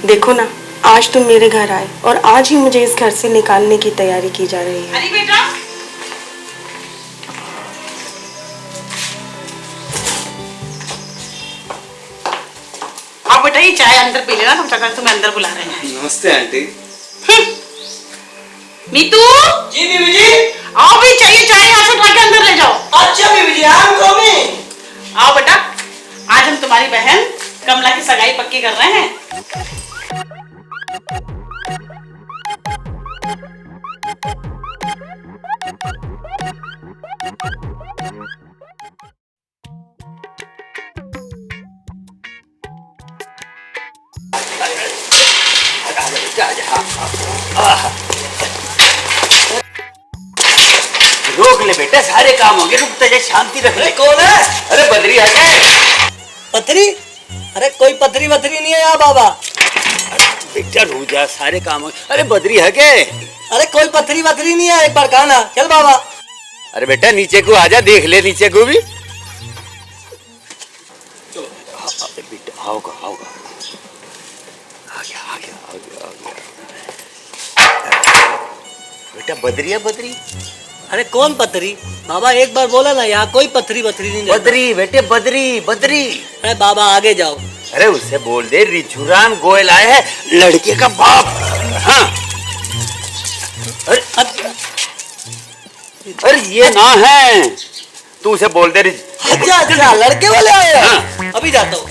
देखो ना, आज तुम मेरे घर आए और आज ही मुझे इस घर से निकालने की तैयारी की जा रही है। अरे बेटा, आप बेटा ये चाय अंदर पी लेना, तुम चाचा तुम्हें अंदर बुला रहे हैं। नमस्ते आंटी। नीतू। जी बीबी जी। आओ भाई, चाहिए चाय यहाँ से उठा के अंदर ले जाओ। अच्छा बीबी जी, I'm coming। आओ बेटा, तुम्हारी बहन कमला की सगाई पक्की कर रहे हैं। रोक ले बेटा, सारे काम होंगे, रुक जा, शांति रख ले। कौन है? अरे बद्री है क्या? पथरी? अरे कोई पथरी वथरी नहीं है यहाँ बाबा। बेटा रुक जा, सारे काम होंगे। अरे बद्री है क्या? अरे कोई पथरी वथरी नहीं है, एक बार कहना। चल बाबा। अरे बेटा नीचे को आजा, देख ले नीचे को भी। बेटा आओगा आओगा, आ गया आ गया आ गया आ गया। बेटा बद्री है बद्री। अरे कौन पथरी? बाबा एक बार बोला ना, यहाँ कोई पथरी वथरी नहीं रहता। बद्री बेटे बद्री बद्री। अरे बाबा आगे जाओ। अरे उससे बोल दे रिझुराम गोयल आए है, लड़के का बाप। हाँ अरे ये ना है, तू उसे बोल दे। अच्छा अच्छा, लड़के वाले आए हैं। हाँ। अभी जाता हूँ।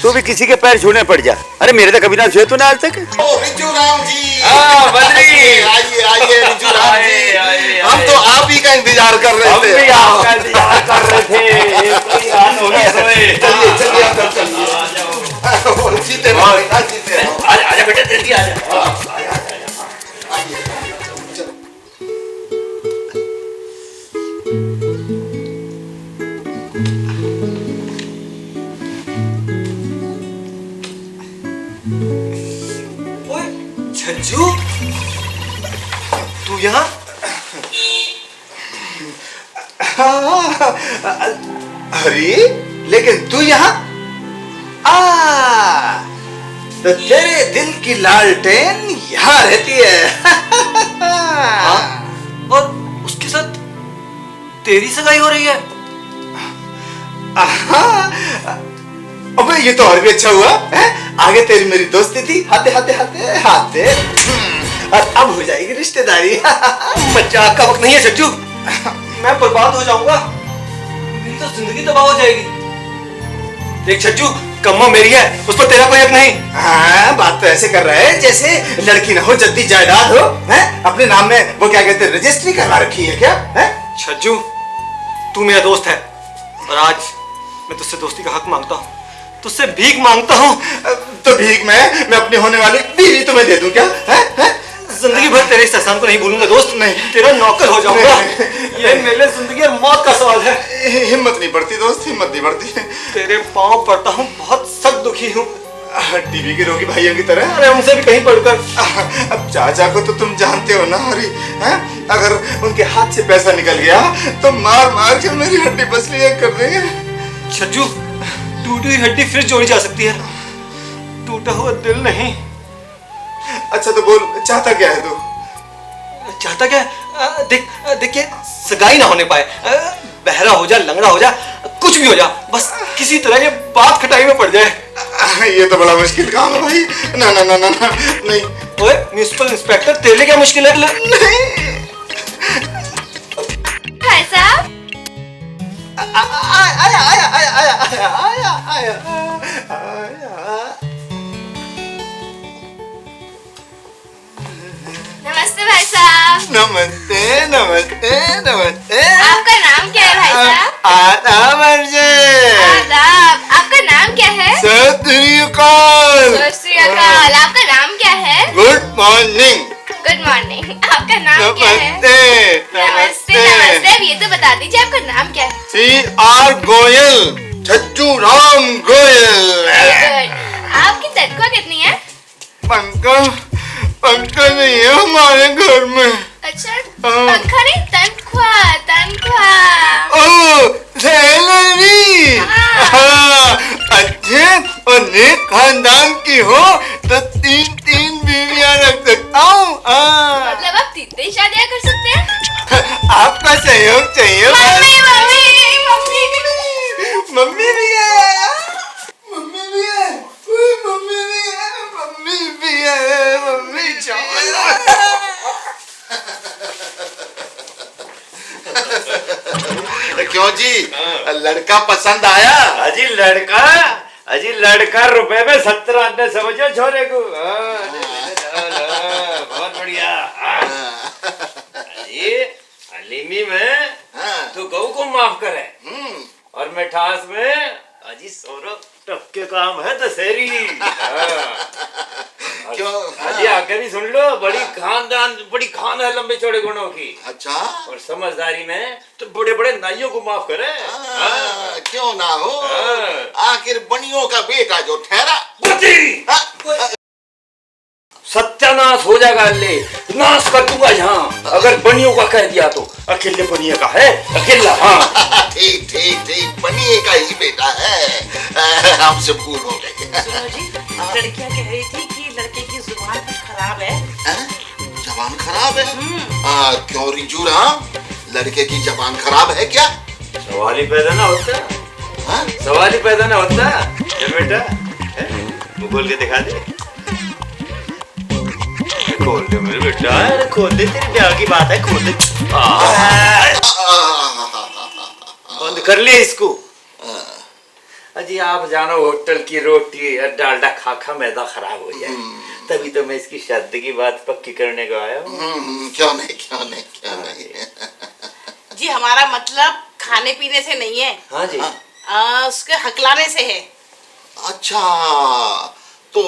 तू भी किसी के पैर छूने पड़ जा। अरे मेरे तो कभी ना छुए तू ना आज तक। रिजूराम जी। हाँ बद्री, आइए आइए रिजूराम जी, हम तो आप ही का इंतजार कर रहे थे। हम भी आपका इंतजार कर रहे थे। चलिए चलिए अंदर चलिए। जीते रहो जीते रहो। आजा बेटा जल्दी आजा। छज्जू, तू यहाँ? अरे लेकिन तू यहाँ? तो तेरे दिल की लालटेन यहाँ रहती है। हाँ? और उसके साथ तेरी सगाई हो रही है? अबे ये तो और भी अच्छा हुआ है? आगे तेरी मेरी दोस्ती थी, हाथे हाथे हाथे हाथे, और अब हो जाएगी रिश्तेदारी। मजाक का वक्त नहीं है छज्जू, मैं बर्बाद हो जाऊंगा, मेरी तो जिंदगी तबाह हो जाएगी। देख छज्जू, कम्मा मेरी है, उस पर तेरा कोई हक नहीं। हाँ, बात तो ऐसे कर रहा है जैसे लड़की ना हो जद्दी जायदाद हो, हैं? अपने नाम में वो क्या कहते हैं, रजिस्ट्री करवा रखी है क्या? हैं? छज्जू, तू मेरा दोस्त है और आज मैं तुझसे दोस्ती का हक मांगता हूँ, तुझसे भीख मांगता हूँ। तो भीख मैं अपनी होने वाली बीवी तुम्हें दे दूं क्या? हैं? जिंदगी भर तेरे इस एहसान को नहीं भूलूंगा दोस्त। नहीं, तेरा नौकर हो जाऊंगा। ये मेरे लिए जिंदगी और मौत का सवाल है। हिम्मत नहीं बढ़ती दोस्त, हिम्मत नहीं बढ़ती। तेरे पाँव पड़ता हूँ, बहुत सख्त दुखी हूँ। टीवी के रोगी भाइयों की तरह। अरे उनसे भी कहीं पढ़कर। अब चाचा को तो तुम जानते हो ना हरी, हैं? अगर उनके हाथ से पैसा निकल गया तो मार मार के मेरी हड्डी पसलियां कर देंगे। छज्जू, टूटी हुई हड्डी फिर जोड़ी जा सकती है, टूटा हुआ दिल नहीं। अच्छा तो बोल, चाहता क्या है तू? चाहता क्या? देखिए, सगाई ना होने पाए, बहरा हो जा, लंगड़ा हो जा, कुछ भी हो जा, बस किसी तरह ये बात खटाई में पड़ जाए। ये तो बड़ा मुश्किल काम है भाई। ना ना ना ना ना नहीं। ओए म्युनिसिपल इंस्पेक्टर, तेरे लिए क्या मुश्किल है? नहीं। भाई साहब, आया आया आया आया आया आया आया। नमस्ते भाई साहब। नमस्ते नमस्ते नमस्ते। आपका नाम क्या है भाई साहब? आदाब अर्जुन। आदाब। आपका नाम क्या है? सत श्री अकाल। सत श्री अकाल। आपका नाम क्या है? Good morning. Good morning. आपका नाम क्या है? नमस्ते नमस्ते नमस्ते। अब ये तो बता दीजिए आपका नाम क्या है? CR गोयल, छज्जू राम गोयल। गुड। आपकी तनख्वाह कितनी है? पंखा नहीं है हमारे घर में। अच्छा, पंखा नहीं, तनख्वाह तनख्वाह। ओह, सैलरी। हाँ, अच्छे और नेक खानदान की हो तो 3 बीवियां रख सकता हूँ। मतलब आप 3 शादियाँ कर सकते हैं? आपका सहयोग चाहिए। Mummy mummy mummy. मम्मी भी है, मम्मी भी है, मम्मी भी है, मम्मी भी है, मम्मी क्यों जी, लड़का पसंद आया? अजी लड़का रुपए में 70 आने समझो छोरे को। बहुत बढ़िया। अजी हलीमी में तो गऊ को माफ करे और मिठास में अजी 100 टक्के काम है दशहरी। क्यों? अजी आगे भी सुन लो, बड़ी खान है लंबे चौड़े गुणों की। अच्छा। और समझदारी में तो बड़े बड़े नाइयों को माफ करे। क्यों ना हो, आखिर बनियों का बेटा जो ठहरा। सत्यानाश हो जाएगा, ले नाश कर दूंगा यहाँ अगर बनियों का कह दिया तो। अकेले बनिए का है, अकेला। हाँ ठीक ठीक ठीक, बनिए का ही बेटा है। हमसे भूल हो गई। सुनो जी, लड़कियां कह रही थी कि लड़के की जुबान कुछ खराब है। जबान खराब है? क्यों रिजू राम, लड़के की जबान खराब है क्या? सवाल ही पैदा ना होता। सवाल ही पैदा ना होता। बेटा वो बोल के दिखा दे। खोल दे मेरे बेटा, अरे खोल दे, तेरी ब्याह की बात है, खोल दे। बंद कर ले इसको। अजी आप जानो होटल की रोटी और डालडा खा खा मैदा खराब हो जाए, तभी तो मैं इसकी शादी की बात पक्की करने को आया हूँ। क्यों नहीं। जी हमारा मतलब खाने पीने से नहीं है। हाँ जी। उसके हकलाने से है। अच्छा, तो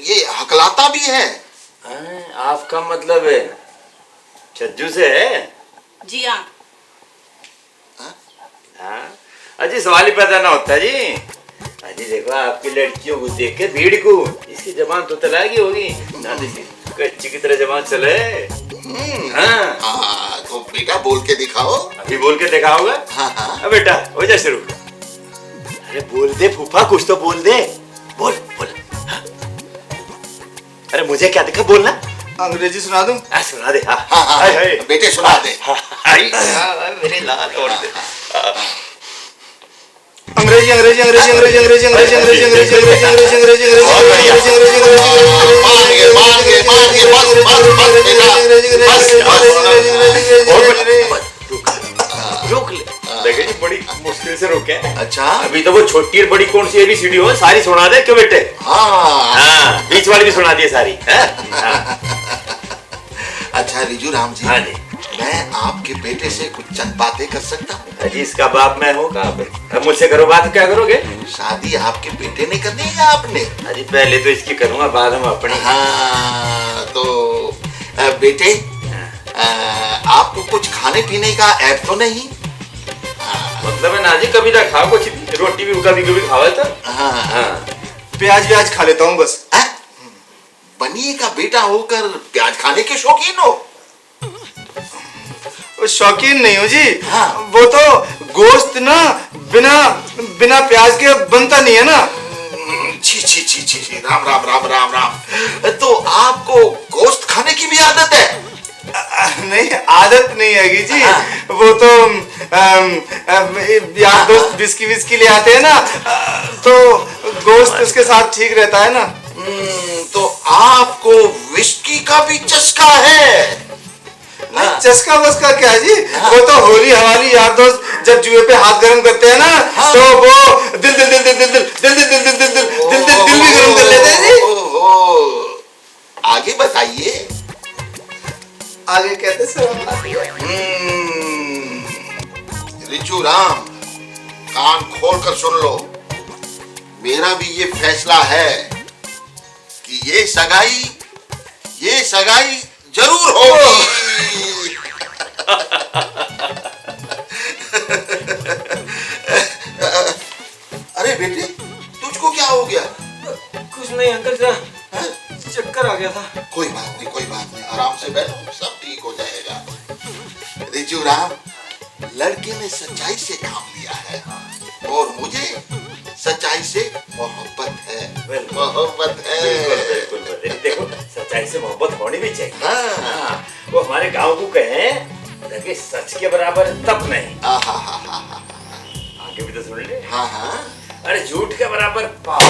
ये हकलाता भी है? आपका मतलब है छज्जू से है? जी हाँ। हाँ अजी सवाल ही पैदा ना होता जी। अजी देखो आपकी लड़कियों को देख के भीड़ को इसकी जबान तो तलाकी होगी ना, कच्ची की तरह जबान चले। हाँ तो बेटा बोल के दिखाओ। अभी बोल के दिखाओगा? हाँ बेटा हो जा शुरू। अरे बोल दे फूफा, कुछ तो बोल दे। बोल बोल। अरे मुझे क्या दिखा, बोलना। अंग्रेजी सुना दूं? सुना दे। हाँ बेटे सुना दे। मेरे लाल तोड़ दे। अंग्रेजी अंग्रेजी अंग्रेजी अंग्रेजी अंग्रेजी अंग्रेजी अंग्रेजी अंग्रेजी अंग्रेजी अंग्रेजी अंग्रेजी रोक ले। देखिए जी बड़ी मुश्किल से रोके। अच्छा अभी तो वो छोटी और बड़ी कौन सी एबीसीडी हो सारी सुना दे क्यों बेटे? हाँ बीच वाली भी सुना दी सारी। अच्छा रिजू राम जी, हाँ जी, मैं आपके बेटे से कुछ चंद बातें कर सकता हूँ? अजी इसका बाप मैं हूँ कहाँ पे? अब मुझसे करो बात, क्या करोगे? शादी आपके बेटे ने करनी है या आपने? अजी पहले तो इसकी करूँगा, बाद में अपनी। हाँ तो बेटे आपको कुछ खाने पीने का ऐप तो नहीं? मतलब है ना जी, कभी ना खाओ कुछ, रोटी भी कभी कभी खाओ तो। हाँ प्याज व्याज खा लेता हूँ बस। बनिए का बेटा होकर प्याज खाने के शौकीन हो? शौकीन नहीं हो जी। हाँ। वो तो गोश्त ना बिना बिना प्याज के बनता नहीं है ना। छी छी छी छी, राम राम राम राम राम। तो आपको गोश्त खाने की भी आदत है? नहीं आदत नहीं है जी। वो तो यार दोस्त बिस्की विस्की ले आते हैं ना, तो गोश्त उसके साथ ठीक रहता है ना। तो आपको विस्की का भी चस्का है? चस्का बस्का क्या जी, वो तो होली हवाली यार दोस्त जब जुए पे हाथ गर्म करते हैं ना, तो वो दिल दिल दिल दिल दिल दिल दिल दिल दिल दिल दिल दिल दिल दिल दिल भी गर्म कर लेते हैं जी। आगे बताइए। आगे कहते सर। रिजू राम कान खोल कर सुन लो, मेरा भी ये फैसला है कि ये सगाई जरूर होगी। अरे बेटे तुझको क्या हो गया? कुछ नहीं अंकल, जरा चक्कर आ गया था। कोई बात नहीं, आराम से बैठो, सब ठीक हो जाएगा। रिजू राम, लड़के ने सच्चाई से काम लिया है और मुझे सच्चाई से मोहब्बत है। मोहब्बत है। बिल्कुल देखो सच्चाई से मोहब्बत होनी भी चाहिए। हाँ। वो हमारे गांव को कहें कि सच के बराबर तप नहीं। आगे भी तो सुन ले। हाँ। अरे झूठ के बराबर पाप।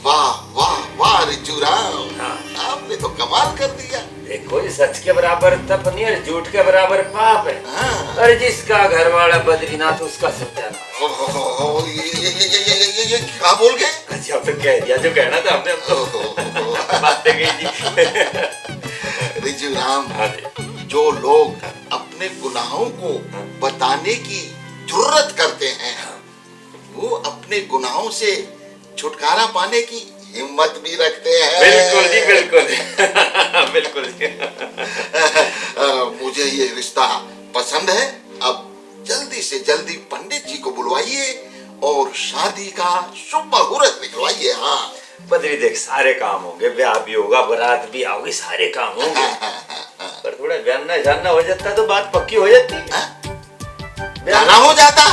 वाह वाह वाह रिजू राम, आपने तो कमाल कर दिया। देखो ये सच के बराबर तप नहीं है, झूठ के बराबर पाप है। अरे जिसका घर वाला बद्रीनाथ उसका सत्यानाश। ओहो, ये क्या बोल गए? अच्छा अब तो कह दिया जो कहना था हमने, अब तो बातें गई जी। रिजू राम, हाँ जी। जो लोग अपने गुनाहों को बताने की जुर्रत करते हैं, वो अपने गुनाहों से छुटकारा पाने की हिम्मत भी रखते हैं। बिल्कुल जी, बिल्कुल बिल्कुल जी। मुझे ये रिश्ता पसंद है। अब जल्दी से जल्दी पंडित जी को बुलवाइए और शादी का शुभ मुहूर्त निकलवाइए। हाँ बद्री देख, सारे काम होंगे, ब्याह भी होगा, बारात भी आओगी, सारे काम होंगे। पर थोड़ा जानना जानना हो जाता तो बात पक्की हो जाती। जाना हो जाता।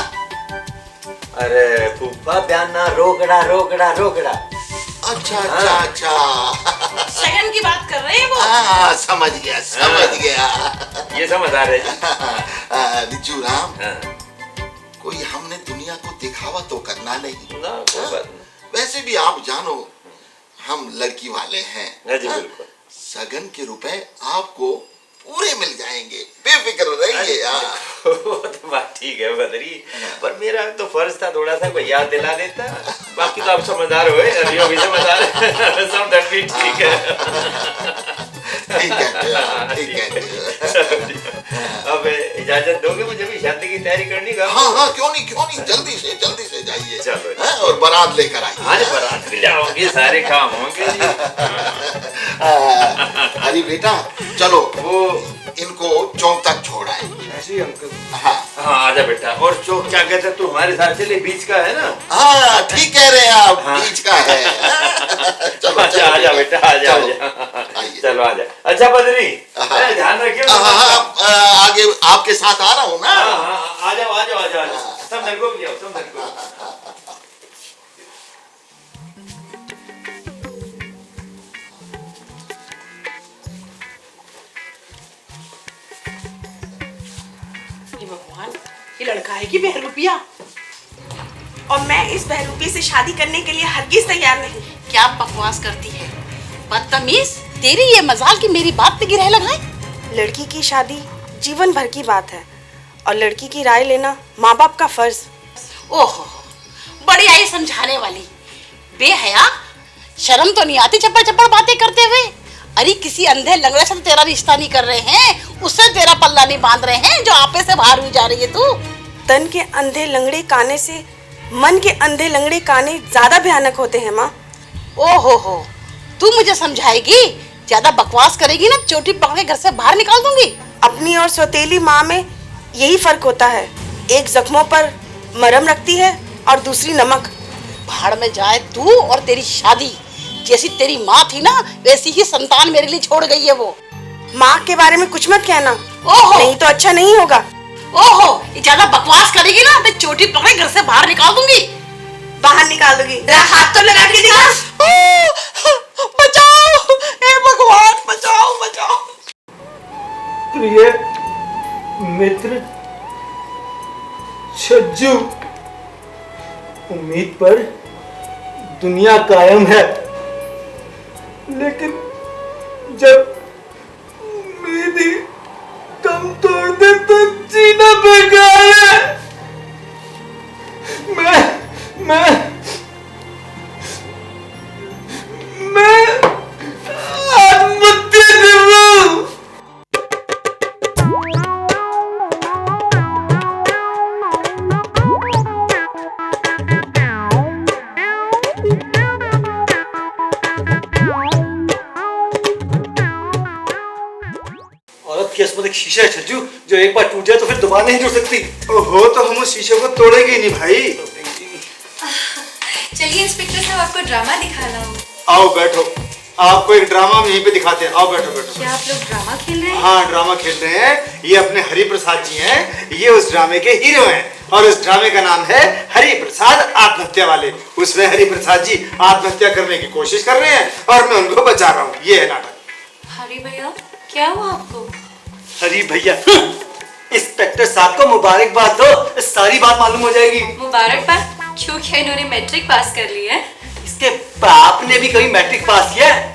अरे फूफा, ब्याना रोकड़ा रोकड़ा रोकड़ा। अच्छा अच्छा अच्छा, शगन की बात कर रहे हैं वो। हाँ समझ गया समझ गया। ये समझ आ रहे जी। रिजू राम, कोई हमने दुनिया को दिखावा तो करना नहीं ना, कोई बात नहीं। वैसे भी आप जानो हम लड़की वाले हैं। जी बिल्कुल। सगन के रुपए आपको पूरे मिल जाएंगे, बेफिक्र रहिए। वो तो बात ठीक है बद्री, पर मेरा तो फर्ज था थोड़ा सा कोई याद दिला देता। बाकी तो आप समझदार हो, अरियो भी समझदार सब भी ठीक है। ठीक है ठीक है। अब इजाजत दोगे मुझे भी शादी की तैयारी करने का? हाँ हाँ, क्यों नहीं, जल्दी से जाइए। चलो। हाँ, और बारात लेकर आइए। हाँ बारात भी लाओगे, सारे काम होंगे जी। अरे बेटा चलो, वो इनको चौक तक छोड़ आए। जी अंकल। हाँ हाँ आजा बेटा। और चौक क्या कहते, तू हमारे साथ चले, बीच का है ना? हाँ ठीक कह रहे हैं आप, हाँ। बीच का है। चलो अच्छा आजा बेटा, आजा चलो आजा। अच्छा बद्री, ध्यान रखियो। आगे आपके साथ आ रहा हूँ ना। आ जाओ आ जाओ आ जाओ, सब मेरे को भी आओ, सब मेरे को। ये भगवान, ये लड़का है कि बहरूपिया? और मैं इस बहरूपी से शादी करने के लिए हरगिज तैयार नहीं। क्या बकवास करती है बदतमीज। तेरी ये मजाल की मेरी बात पे गिरह लगाए। लड़की की शादी जीवन भर की बात है और लड़की की राय लेना माँ बाप का फर्ज। ओहो, बड़ी आई समझाने वाली। बेहया, शर्म तो नहीं आती चप्पड़ चप्पड़ बातें करते हुए? अरे किसी अंधे लंगड़े से तो तेरा रिश्ता नहीं कर रहे हैं, उससे तेरा पल्ला नहीं बांध रहे हैं जो आपे से बाहर हुई जा रही है तू। तन के अंधे लंगड़े काने से मन के अंधे लंगड़े काने ज्यादा भयानक होते हैं माँ। ओहो हो, तू मुझे समझाएगी? ज्यादा बकवास करेगी ना, चोटी पकड़ के घर से बाहर निकाल दूंगी। अपनी और सौतेली माँ में यही फर्क होता है, एक जख्मों पर मरहम रखती है और दूसरी नमक। भाड़ में जाए तू और तेरी शादी। जैसी तेरी माँ थी ना, वैसी ही संतान मेरे लिए छोड़ गई है वो। माँ के बारे में कुछ मत कहना, ओहो नहीं तो अच्छा नहीं होगा। ओहो, ज्यादा बकवास करेगी ना, मैं चोटी पकड़े घर से बाहर निकाल दूंगी। बाहर निकाल दूंगी, हाथ तो लगा के दिखा। बचाओ, हे भगवान बचाओ बचाओ। प्रिय मित्र छज्जू, उम्मीद पर दुनिया कायम है, लेकिन जब उम्मीद ही दम तोड़ दे तो जीना बेकार है। मैं आत्महत्या कर रहा हूं। औरत की किस्मत एक शीशा है छज्जू, जो एक बार टूट जाए तो फिर दोबारा नहीं जुड़ सकती। हो तो हम उस शीशे को तोड़ेंगे ही नहीं भाई। चलिए इंस्पेक्टर साहब, आपको ड्रामा दिखाना हो। आओ बैठो, आपको एक ड्रामा हम यहीं पे दिखाते हैं। आओ बैठो बैठो। क्या आप लोग ड्रामा खेल रहे हैं? हाँ ड्रामा खेल रहे हैं। ये अपने हरि प्रसाद जी हैं, ये उस ड्रामे के हीरो हैं और उस ड्रामे का नाम है हरि प्रसाद आत्महत्या वाले। उसमें हरि प्रसाद जी आत्महत्या करने की कोशिश कर रहे हैं और मैं उनको बचा रहा हूँ। ये है नाटक। हरी भैया, क्या हुआ आपको? हरी भैया, इंस्पेक्टर साहब को मुबारकबाद दो, सारी बात मालूम हो जाएगी। मुबारकबाद? क्योंकि इन्होंने मैट्रिक पास कर ली है। इसके बाप ने भी कभी मैट्रिक पास किया है?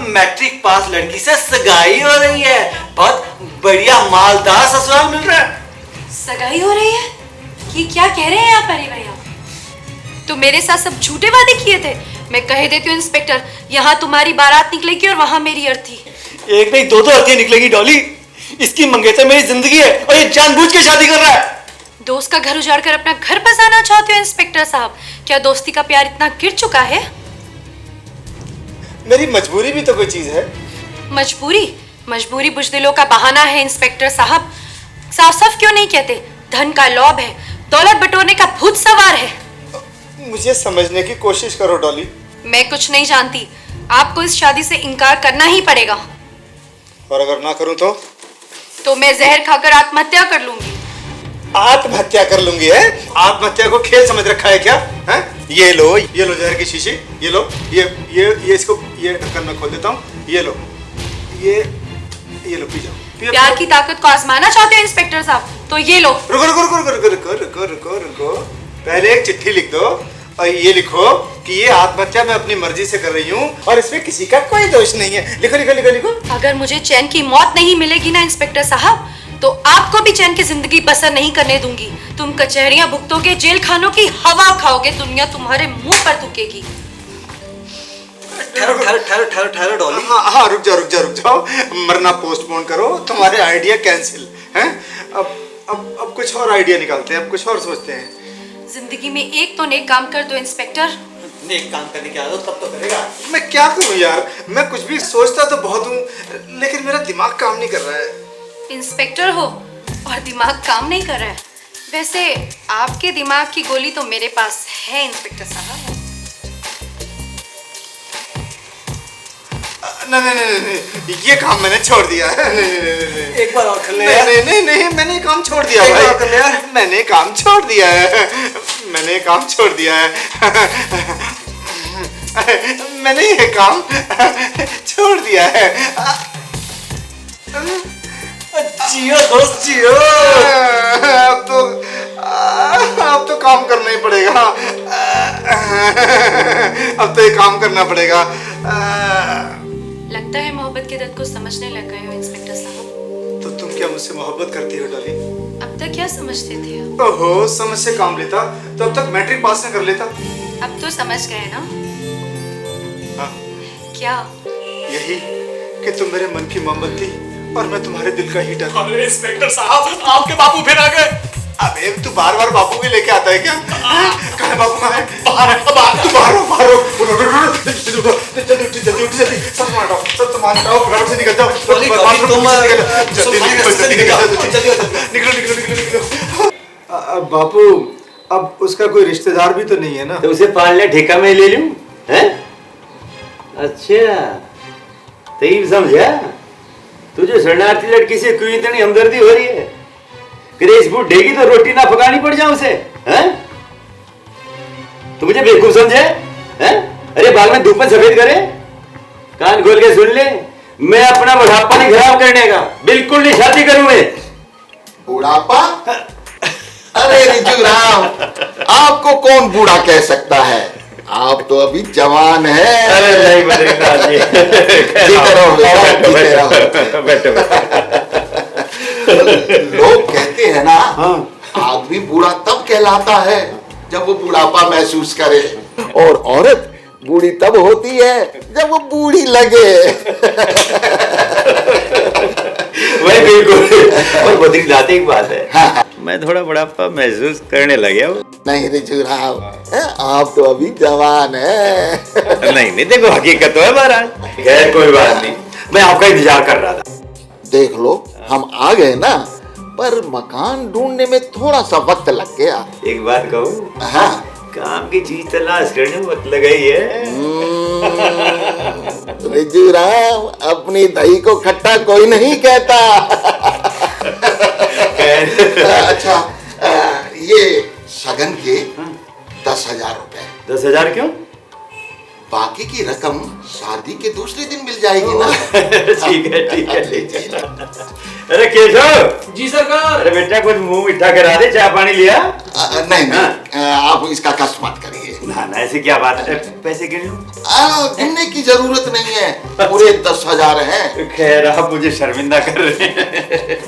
मैट्रिक पास लड़की से सगाई हो रही है, बहुत बढ़िया मालदार ससुराल मिल रहा है। सगाई हो रही है? ये क्या कह रहे हैं आप परी भैया? तो मेरे साथ सब झूठे वादे किए थे। मैं कह देती हूँ इंस्पेक्टर, यहाँ तुम्हारी बारात निकलेगी और वहाँ मेरी अर्थी। एक नहीं दो अर्थियां निकलेगी डॉली। इसकी मंगेतर मेरी जिंदगी है और ये जानबूझ के शादी कर रहा है। दोस्त का घर उजाड़ कर अपना घर बसाना चाहते हो इंस्पेक्टर साहब? क्या दोस्ती का प्यार इतना गिर चुका है? मेरी मजबूरी भी तो कोई चीज है। मजबूरी बुजदिलों का बहाना है इंस्पेक्टर साहब। साफ साफ क्यों नहीं कहते? धन का लौभ है, दौलत बटोरने का भूत सवार है। मुझे समझने की कोशिश करो डॉली। मैं कुछ नहीं जानती, आपको इस शादी से इनकार करना ही पड़ेगा। और अगर ना करूं तो मैं जहर खाकर आत्महत्या कर लूंगी। आत्महत्या कर लूंगी है? आत्महत्या को खेल समझ रखा है क्या? है? ये लो जहर की शीशी, ये लो, ये इसको ये ढक्कन में खोल देता हूँ। ये लो, ये लो, पी जाओ। प्यार की ताकत को आजमाना चाहते हो इंस्पेक्टर साहब? तो ये लो। रुको। पहले एक चिट्ठी लिख दो और ये लिखो कि ये आत्महत्या मैं अपनी मर्जी से कर रही हूँ और इसमें किसी का कोई दोष नहीं है। लिखो। अगर मुझे चैन की मौत नहीं मिलेगी ना इंस्पेक्टर साहब, तो आपको भी चैन की जिंदगी बसर नहीं करने दूंगी। तुम कचहरियां भुगतोगे, जेल खानों की हवा खाओगे, दुनिया तुम्हारे मुंह पर थूकेगी। ठहरो डॉली। हाँ, रुक जाओ। मरना पोस्टपोन करो, तुम्हारे आइडिया कैंसिल हैं। अब कुछ और आइडिया निकालते हैं, अब कुछ और सोचते हैं। जिंदगी में एक तो नेक काम कर दो इंस्पेक्टर। नेक काम करने की आदत तब तो करेगा। मैं क्या करूं यार, मैं कुछ भी सोचता तो बहुत हूँ, लेकिन मेरा दिमाग काम नहीं कर रहा है। इंस्पेक्टर हो और दिमाग काम नहीं कर रहा है? वैसे आपके दिमाग की गोली तो मेरे पास है इंस्पेक्टर साहब। नहीं, ये काम मैंने छोड़ दिया है। एक बार और कर ले। नहीं, मैंने काम छोड़ दिया भाई। मैंने काम छोड़ दिया है। मैंने ये काम छोड़ दिया है। जियो दोस्त जियो। अब तो काम करना ही पड़ेगा। अब तो ये काम करना पड़ेगा। लगता है मोहब्बत के दर्द को समझने लग गए हो इंस्पेक्टर साहब। तो तुम क्या मुझसे मोहब्बत करती हो डॉली? अब तक क्या समझते थे आप? ओहो, समझ से काम लेता तो अब तक मैट्रिक पास न कर लेता। अब तो समझ गए ना? हाँ। क्या? यही कि तुम मेरे मन की मोमबत्ती और मैं तुम्हारे दिल का हीटर। अरे इंस्पेक्टर साहब, आपके बापू फिर आ गए। अबे तू बार बापू भी लेके आता है क्या? कहाँ है बापू? कहाँ है? बाहर है, बाहर। तू बाहर हो। जल्दी सब सामान हटाओ, घर से निकल जाओ। निकलो। अब बापू, अब उसका कोई रिश्तेदार भी तो नहीं है ना? तो उसे पालने ठेका में ले लूं? हैं? अच्छा, तई समझा? तुझे शरणार्थी लड़की से क्यों इतनी हमदर्दी हो रही है? क्रेज बुढ़ेगी तो रोटी ना पकानी पड़ जाए उसे, हैं? तू मुझे बेवकूफ समझे? हैं? अरे बाल में धूप में सफेद करे, कान खोल के सुन ले, मैं अपना बुढ़ापा नहीं खराब करने का, बिल्कुल नहीं शादी करूं मैं। बुढ़ापा? अरे रिजू राम, आपको कौन बूढ़ा कह सकता है? आप तो अभी जवान हैं। अरे नहीं बद्रीनाथ जी, बैठो। लोग कहते हैं ना, आदमी बूढ़ा तब कहलाता है जब वो बुढ़ापा महसूस करे, और औरत बूढ़ी तब होती है जब वो बूढ़ी लगे। वही बिल्कुल। और बद्रीनाथ एक बात है, मैं थोड़ा बुढ़ापा महसूस करने लगा हूँ। नहीं रिजू राम, आप तो अभी जवान हैं। नहीं, देखो हकीकत तो है महाराज। खैर कोई बात नहीं, मैं आपका इंतजार कर रहा था। देख लो, हम आ गए ना, पर मकान ढूंढने में थोड़ा सा वक्त लग गया। एक बात कहूँ? हाँ। काम की चीज तलाश करने में वक्त लगा ही है। रिजू राम, अपनी दही को खट्टा कोई नहीं कहता। अच्छा, ये सगन के 10,000 रुपए। 10,000 क्यों? बाकी की रकम शादी के दूसरे दिन मिल जाएगी ना। ठीक है। अरे केशव जी सरकार। अरे बेटा कुछ मुंह मीठा करा दे, चाय पानी लिया? नहीं, आप इसका कष्ट मत करिए। ना ऐसी क्या बात है, पैसे गिन लूं? गिनने की जरूरत नहीं है, पूरे 10,000 हैं। खैर आप मुझे शर्मिंदा कर रहे हैं।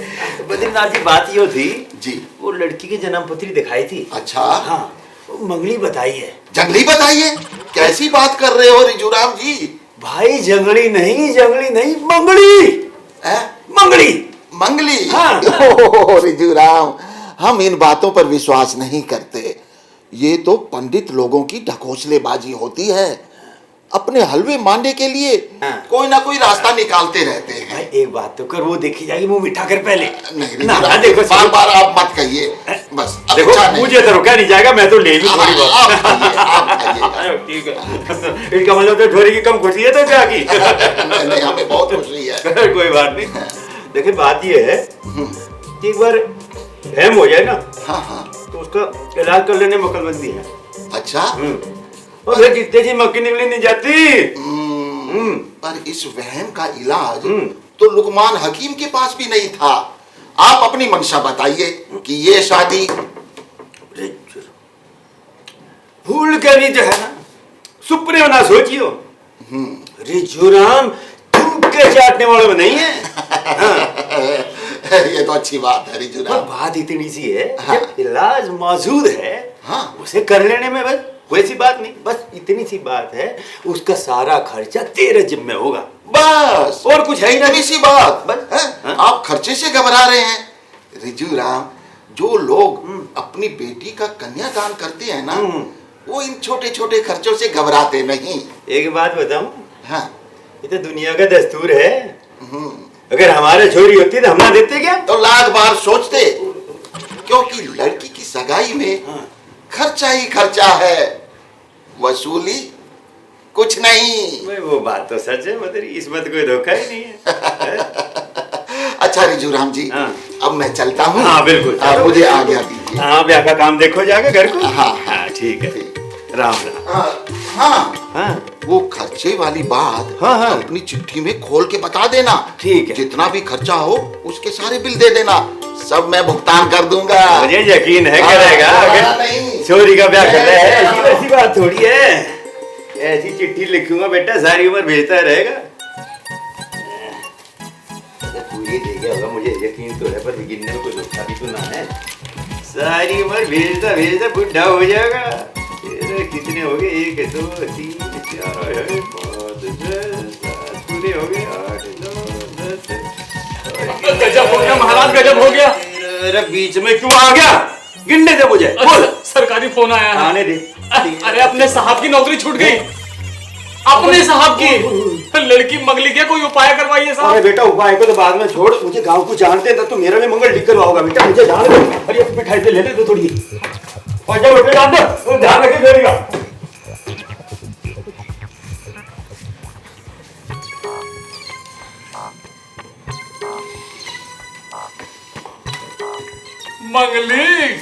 बद्रीनाथ जी, बात यो थी जी। वो लड़की की जन्मपत्री दिखाई थी। अच्छा। हाँ, वो मंगली बताई है। जंगली बताइए, कैसी बात कर रहे हो रिजूराम जी? भाई जंगली नहीं मंगली है? मंगली। मंगली? हाँ। ओह रिजूराम, हम इन बातों पर विश्वास नहीं करते। ये तो पंडित लोगों की ढकोसलेबाजी होती है। अपने हलवे मारने के लिए कोई ना कोई रास्ता निकालते रहते हैं। भाई एक बात तो कर, वो देखी जाएगी मुंह मीठा कर पहले। नहीं ना रिजूराम, देखो बार बार आप मत कहिए। बस देखो, अच्छा नहीं। मुझे तो रुका नहीं जाएगा, मैं तो ले लूं थोड़ी बहुत। आप खाइए। ठीक है, इनका मतलब तो थोड़ी की कम खुशी है तो क्या की? नहीं, हमें बहुत खुशी है। कोई बात नहीं। देखिए बात ये है कि एक बार हेम हो जाए ना, हाँ हाँ। तो उसका इलाज कर लेने में अक्लमंदी है। अच्छा। और फिर कितने जी मक्खी निकली नहीं जाती। पर इस वहम का इलाज तो लुकमान हकीम के पास भी नहीं था। आप अपनी मंशा बताइए कि ये शादी। भूल के भी जो है ना, सुपने में ना सोचियो। रिजूराम तुम के चाटने वाले में नहीं है। ये तो अच्छी बात है रिजूराम। बात इतनी सी है, जब इलाज मौजूद है, हाँ। उसे कर लेने में बस कोई सी बात नहीं, बस इतनी सी बात है। उसका सारा खर्चा तेरे जिम्मे होगा, बस और कुछ है ही इतनी नहीं। सी बात बस। है? आप खर्चे से घबरा रहे हैं रिजूराम। जो लोग अपनी बेटी का कन्यादान करते हैं ना, वो इन छोटे छोटे खर्चों से घबराते नहीं। एक बात बताऊं, हाँ। ये तो दुनिया का दस्तूर है। अगर हमारे छोरी होती तो हम ना देते क्या? तो लाख बार सोचते, क्योंकि लड़की की सगाई में खर्चा ही खर्चा है, वसूली कुछ नहीं। भाई वो बात तो सच है, मतलब इसमें तो कोई धोखा ही नहीं है। अच्छा रिजूराम जी, हाँ। अब मैं चलता हूँ। हाँ बिल्कुल, आप मुझे आज्ञा दीजिए। हाँ, ब्याह का काम देखो जाके घर को। हाँ। हाँ ठीक है, राम राम। हाँ, हाँ वो खर्चे वाली बात हाँ। अपनी चिट्ठी में खोल के बता देना। ठीक है। जितना भी खर्चा हो उसके सारे बिल दे देना, सब मैं भुगतान कर दूंगा। मुझे यकीन है हाँ, करेगा। घबराना अगर नहीं। छोरी का ब्याह कर रहा है, हाँ। ऐसी वैसी बात थोड़ी है। ऐसी चिट्ठी लिखूंगा बेटा, सारी उम्र भेजता रहेगा। तू ये दे गया होगा, मुझे यकीन तो है, पर गिनने में कोई धोखा भी तो ना है। सारी उम्र भेजता भेजता बुढ़ा हो जाएगा। तेरे कितने हो गए? 1 2 3 4 5 6 7 पूरे हो गए। 8 9 10। गजब हो गया महाराज, गजब हो गया। अरे बीच में क्यों आ गया? गिनने दे मुझे। बोल। सरकारी फोन आया है। आने दे। अरे अपने साहब की नौकरी छूट गई। अपने साहब की लड़की मंगली क्या, कोई उपाय करवाइए अरे साहब। बेटा उपाय को तो बाद में छोड़, मुझे गांव को जानते हैं, तो मेरा भी मंगल लिख करवाओगा बेटा, मुझे जान दे। अरे मिठाई से ले ले तो थोड़ी। और जब बेटा जान दे, तो ध्यान रखे मेरी का। मंगली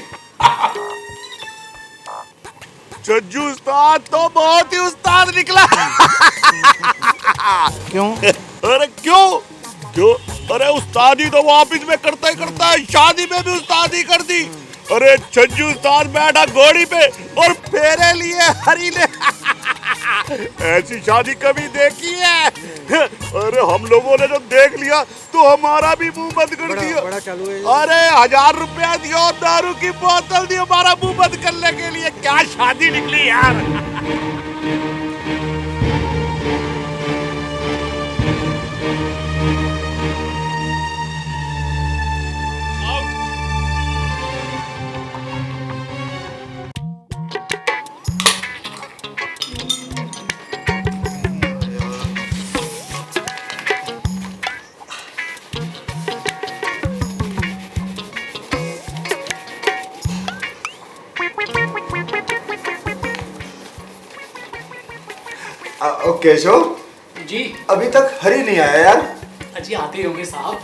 चज्जू उस्ताद तो बहुत ही उस्ताद निकला। क्यों? अरे क्यों? अरे उस्तादी तो वो ऑफिस में करता है, शादी में भी उस्तादी कर दी। अरे चज्जू उस्ताद बैठा घोड़ी पे और फेरे लिए हरी ने। ऐसी शादी कभी देखी है? अरे हम लोगों ने जब देख लिया तो हमारा भी मुंह बंद कर दिया। बड़ा चालू है। अरे 1000 रुपया दिया और दारू की बोतल दी हमारा मुंह बंद करने के लिए। क्या शादी निकली यार। केशव जी। अभी तक हरी नहीं आया यार। अजी आते ही होंगे साहब,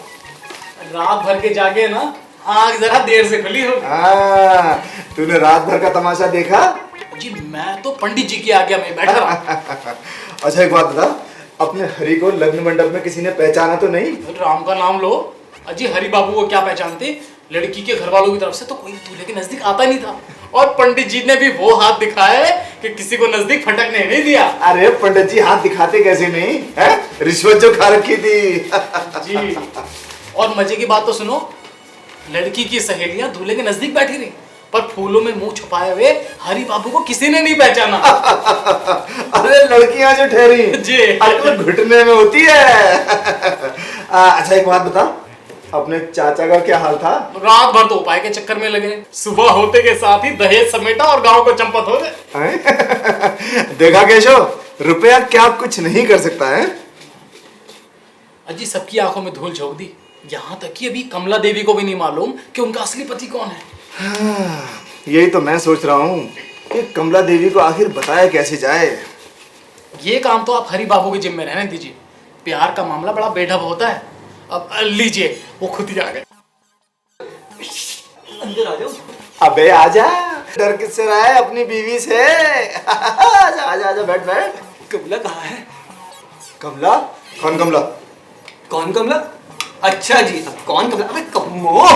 रात भर के जागे ना, आँख जरा देर से खुली हो। तूने रात भर का तमाशा देखा? जी मैं तो पंडित जी की आज्ञा में बैठा रहा। अच्छा एक बात बता, अपने हरी को लग्न मंडप में किसी ने पहचाना तो नहीं? राम का नाम लो। अजी हरी बाबू को क्या पहचानते, लड़की के घर वालों की तरफ से तो कोई दूल्हे के नजदीक आता नहीं था, और पंडित जी ने भी वो हाथ दिखाया है कि किसी को नजदीक फटकने नहीं दिया। अरे पंडित जी हाथ दिखाते कैसे नहीं है? रिश्वत जो खा रखी थी। जी। और मजे की बात तो सुनो, लड़की की सहेलियां दूल्हे के नजदीक बैठी रही, पर फूलों में मुंह छुपाए हुए हरि बाबू को किसी ने नहीं पहचाना। अरे लड़कियां जो ठहरी जी। अकल घुटने में होती है। अच्छा एक बात बता, अपने चाचा का क्या हाल था? रात भर तो उपाय के चक्कर में लगे, सुबह होते के साथ ही दहेज समेटा और गांव को चंपत हो गए। देखा केशव, रुपया क्या कुछ नहीं कर सकता है। अजी सबकी आंखों में धूल झोंक दी, यहाँ तक कि अभी कमला देवी को भी नहीं मालूम कि उनका असली पति कौन है। यही तो मैं सोच रहा हूँ कि कमला देवी को आखिर बताया कैसे जाए। ये काम तो आप हरि बाबू के जिम्मे रहने दीजिए, प्यार का मामला बड़ा बेढब होता है। अब लीजिए, वो खुद ही आ गए। अंदर आ जाओ। अबे आजा, डर किससे रहा है? अपनी बीवी से। आजा आजा आजा, बैठ बैठ। कमला कहाँ है? कमला? कौन कमला? कौन कमला? अच्छा जी, अब कौन कमला? अबे कम्मो।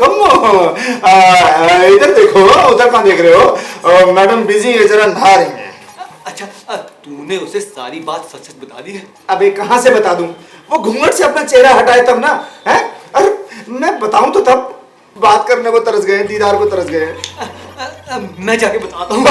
कम्मो, इधर देखो, उधर कहाँ देख रहे हो? मैडम बिजी है, जरा नहा रही है। अच्छा, तूने उसे सारी बात सच सच बता दी है? अबे कहाँ से बता दूं? वो घूंघट से अपना चेहरा हटाए तब ना। है? अरे मैं बताऊं तो तब बात करने को तरस गए, दीदार को तरस गए। मैं जाके बताता हूँ।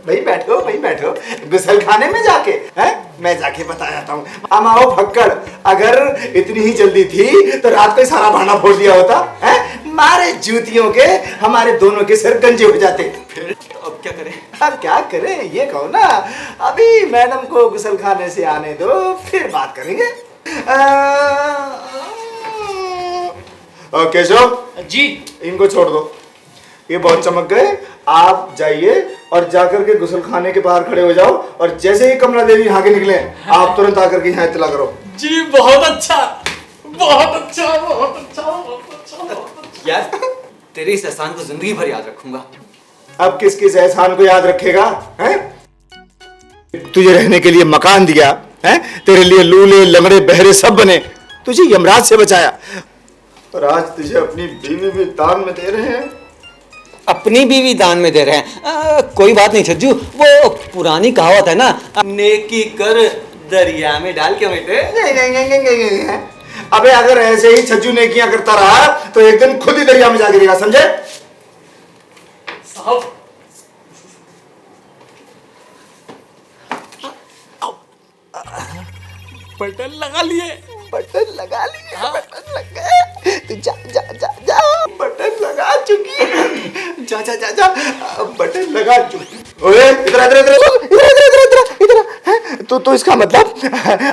भाई बैठो, भाई बैठो, गुसल खाने में जाके। हैं? मैं जाके बता जाता हूँ। हम आओ भक्कड़, अगर इतनी ही जल्दी थी तो रात को ही सारा भाना फोड़ दिया होता है। मारे जूतियों के हमारे दोनों के सिर गंजे हो जाते। फिर अब क्या करें? अब क्या करें ये कहो ना। अभी मैडम को गुसल खाने से आने दो, फिर बात करेंगे। केशव जी। इनको छोड़ दो, ये बहुत चमक गए। आप जाइए और जाकर के गुसल खाने के बाहर खड़े हो जाओ, और जैसे ही कमला देवी यहाँ के निकले आप तुरंत आकर के यहाँ इत्तला करो। जी बहुत अच्छा, बहुत अच्छा, बहुत अच्छा, बहुत अच्छा, बहुत अच्छा। यार तेरे इस एहसान को जिंदगी भर याद रखूंगा। अब किस किस एहसान को याद रखेगा? हैं? तुझे रहने के लिए मकान दिया है, तेरे लिए लूले लंगड़े बहरे सब बने, तुझे यमराज से बचाया, और आज तुझे अपनी बीवी भी दान में दे रहे हैं। अपनी बीवी दान में दे रहे हैं? कोई बात नहीं छज्जू, वो पुरानी कहावत है ना, नेकी कर दरिया में डाल के बेटे। नहीं। अबे अगर ऐसे ही छज्जू नेकियां करता रहा तो एक दिन खुद ही दरिया में जा गिरेगा, समझे? साहब बटन लगा लिए, बटन लगा लिए। हाँ। बटन लग गए। तू जा जा जा जा, बटन लगा चुकी। जा जा जा जा, बटन लगा चुकी। ओए इधर इधर इधर इधर इधर इधर इधर इधर। तो इसका मतलब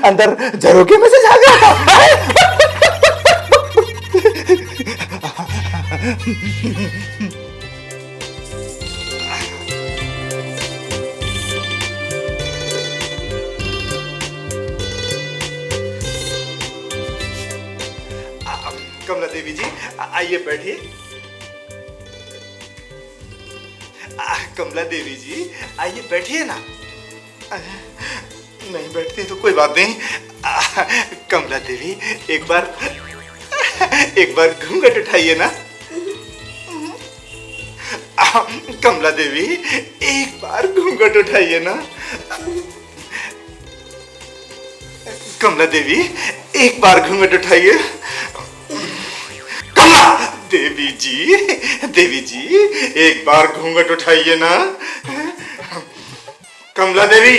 अंदर झरोके में से जा गया। कमला देवी जी आइए बैठिए। कमला देवी जी आइए बैठिए ना। नहीं बैठते तो कोई बात नहीं। कमला देवी एक बार घूंघट उठाइए ना। कमला देवी एक बार घूंघट उठाइए ना। कमला देवी एक बार घूंघट उठाइए। कमला देवी जी एक बार घूंघट उठाइए ना। कमला देवी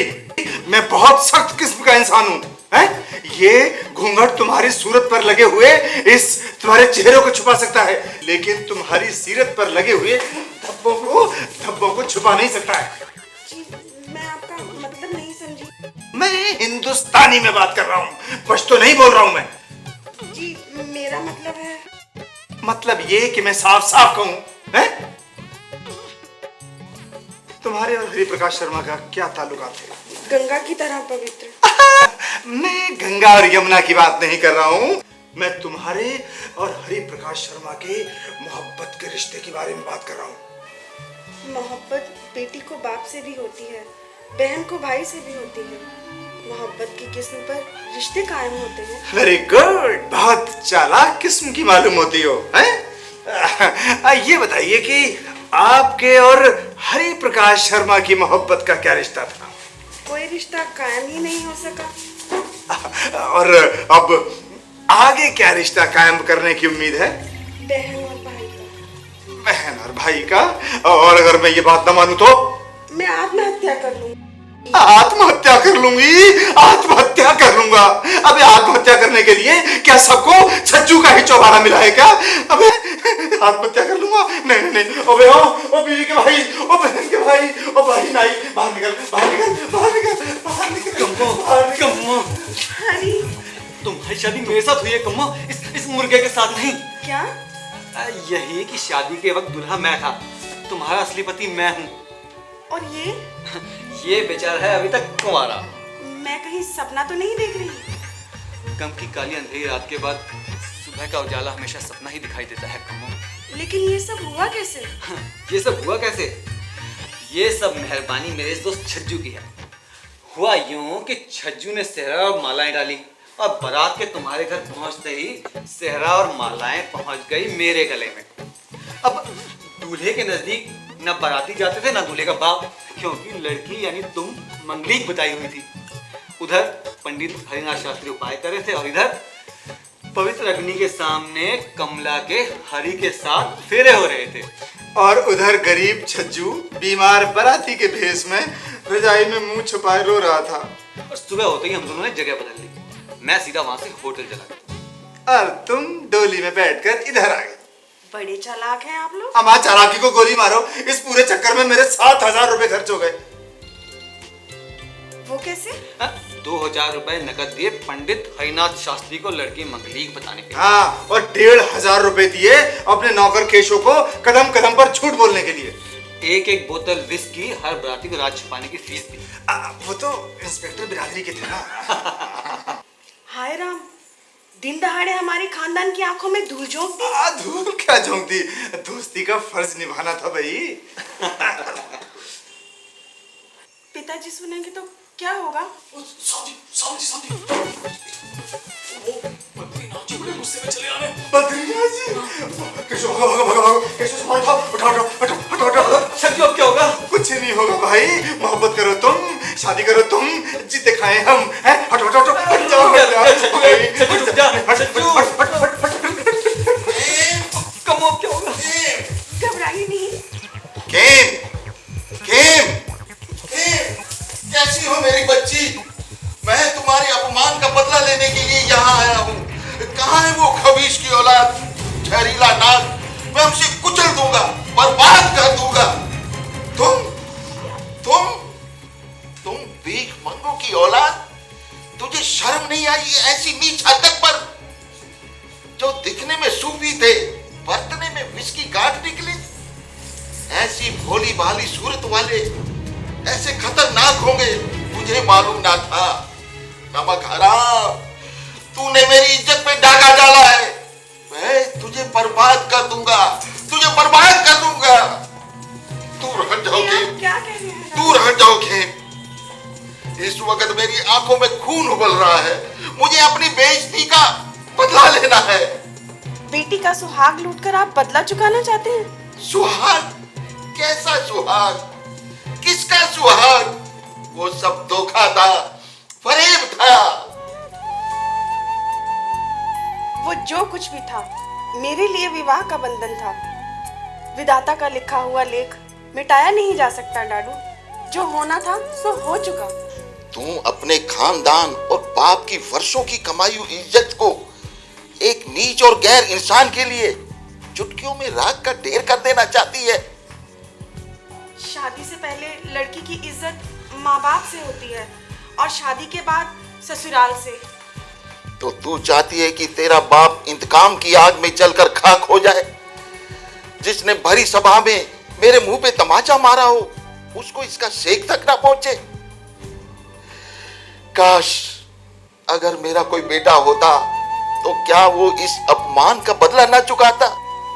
मैं बहुत सख्त किस्म का इंसान हूं, हैं? ये घूंघट तुम्हारी सूरत पर लगे हुए इस तुम्हारे चेहरे को छुपा सकता है, लेकिन तुम्हारी सीरत पर लगे हुए धब्बों को छुपा नहीं सकता है। जी, मैं आपका मतलब नहीं समझी। मैं हिंदुस्तानी में बात कर रहा हूँ, पश्तो नहीं बोल रहा हूँ मैं। जी मेरा मतलब है। मतलब ये कि मैं साफ साफ कहूं, हैं? तुम्हारे और हरि प्रकाश शर्मा का क्या ताल्लुकात है? गंगा की तरह पवित्र। मैं गंगा और यमुना की बात नहीं कर रहा हूं, मैं तुम्हारे और हरि प्रकाश शर्मा के मोहब्बत के रिश्ते के बारे में बात कर रहा हूं। मोहब्बत बेटी को बाप से भी होती है, बहन को भाई से भी होती है। मोहब्बत की किस्म पर रिश्ते कायम होते हैं। वेरी गुड, बहुत चालाक किस्म की मालूम होती हो, हैं? ये बताइए कि आपके और हरि प्रकाश शर्मा की मोहब्बत का क्या रिश्ता था? कोई रिश्ता कायम ही नहीं हो सका। और अब आगे क्या रिश्ता कायम करने की उम्मीद है? बहन और भाई का। बहन और भाई का? और अगर मैं ये बात ना मानूं तो? मैं आत्महत्या कर लूंगी। आत्महत्या कर लूंगी? आत्महत्या कर लूंगा? अबे आत्महत्या करने के लिए क्या सबको छज्जू का ही चौबारा मिला है क्या? अबे आत्महत्या कर लूंगा? नहीं नहीं नहीं। अबे ओ बीवी के भाई, ओ बहन के भाई, ओ भाई नहीं, बाहर निकल, बाहर निकल, बाहर निकल, बाहर निकल, बाहर निकल। कम्मो, हरी, तुम्हारी शादी मेरे साथ हुई है कम्मो, इस मुर्गे के साथ नहीं। क्या? यही कि शादी के वक्त दुल्हा मैं था, तुम्हारा असली पति मैं हूँ। और ये बेचारा है अभी तक कुंवारा। मैं कहीं सपना तो नहीं देख रही? गम की काली अंधेरी रात के बाद सुबह का उजाला हमेशा सपना ही दिखाई देता है कम्मो। लेकिन ये सब हुआ कैसे? ये सब हुआ कैसे? ये सब मेहरबानी मेरे इस दोस्त छज्जू की है। हुआ यूं कि छज्जू ने सेहरा और मालाएं डाली और बारात के तुम्हारे घर पहुंचते ही सेहरा और मालाएं पहुंच गई मेरे गले में। अब दूल्हे के नजदीक न बाराती जाते थे न दूल्हे का बाप, क्योंकि लड़की यानी तुम मंगलीक बताई हुई थी। उधर पंडित हरिनाथ शास्त्री उपाय कर रहे थे और इधर पवित्र अग्नि के सामने कमला के हरि के साथ फेरे हो रहे थे। और उधर गरीब छज्जू बीमार बाराती के भेष में रजाई में मुंह छुपाए रो रहा था। और सुबह होते ही हम दोनों ने जगह बदल ली। मैं सीधा वहां से होटल चला गया और तुम डोली में बैठकर इधर आ गए। बड़े चालाक हैं आप लोग। हमारी चालाकी को गोली मारो, इस पूरे चक्कर में मेरे 7,000 रुपए खर्च हो गए। वो कैसे? 2,000 रुपए नकद दिए पंडित हरिनाथ शास्त्री को लड़की मंगलीक बताने के लिए। हाँ, और 1,500 रुपए दिए अपने नौकर केशव को कदम कदम पर झूठ बोलने के लिए। एक बोतल विस्की हर बराती को रात छुपाने की फीस दी। वो तो इंस्पेक्टर बिरादरी के थे ना। हाय राम, दिन दहाड़े हमारे खानदान की आंखों में धूल झोंक दी। धूल क्या झोंक दी? दोस्ती का फर्ज निभाना था भाई। पिताजी सुनेंगे तो क्या होगा? बद्रीनाथ जी, केशव भागो भागो भागो, केशव से उठाओ उठाओ उठाओ उठाओ उठाओ। छज्जू अब क्या होगा? कुछ नहीं होगा भाई, मोहब्बत करो तुम, शादी करो तुम, जीते खाए हम, हैं? हटो हटो हटो, हट जाओ हट जाओ। छज्जू रुक जा, छज्जू कम अब क्या होगा? घबराइए नहीं। केम, केम, केम, कैसी हो मेरी बच्ची? मैं तुम्हारे अपमान का बदला लेने के लिए यहाँ आया हूँ। कहाँ है वो खबीश की औलाद, जहरीला नाग? मैं उसे कुचल दूंगा, बर्बाद कर दूंगा। तुम भीख मंगों की औलाद, तुझे शर्म नहीं आई ऐसी नीच हरकत पर? जो दिखने में सूफी थे, बरतने में विस्की गांठ निकले। ऐसी भोली भाली सूरत वाले ऐसे खतरनाक होंगे, मुझे मालूम ना था। नमक हराम, तूने मेरी इज्जत पे डाका डाला है। मैं तुझे बर्बाद कर दूंगा, तुझे बर्बाद कर दूंगा। दूर हट जाओगे, क्या कह रहे हैं? दूर हट जाओगे। इस वक्त मेरी आंखों में खून उबल रहा है। मुझे अपनी बेइज्जती का बदला लेना है। बेटी का सुहाग लूटकर आप बदला चुकाना चाहते हैं? सुहाग? कैसा सुहाग? किसका सुहाग? वो सब धोखा था, फरेब था। वो जो कुछ भी था मेरे लिए विवाह का बंधन था। विधाता का लिखा हुआ लेख मिटाया नहीं जा सकता डाडू। जो होना था सो हो चुका। तू अपने खानदान और बाप की वर्षों की कमाई हुई इज्जत को एक नीच और गैर इंसान के लिए चुटकियों में राख का ढेर कर देना चाहती है। शादी से पहले लड़की की इज्जत माँ बाप से होती है और शादी के बाद ससुराल से। तो तू चाहती है कि तेरा बाप इंतकाम की आग में जलकर खाक हो जाए? जिसने भरी सभा में मेरे मुंह पे तमाचा मारा हो, उसको इसका सेक तक ना पहुंचे। काश अगर मेरा कोई बेटा होता तो क्या वो इस अपमान का बदला ना चुकाता?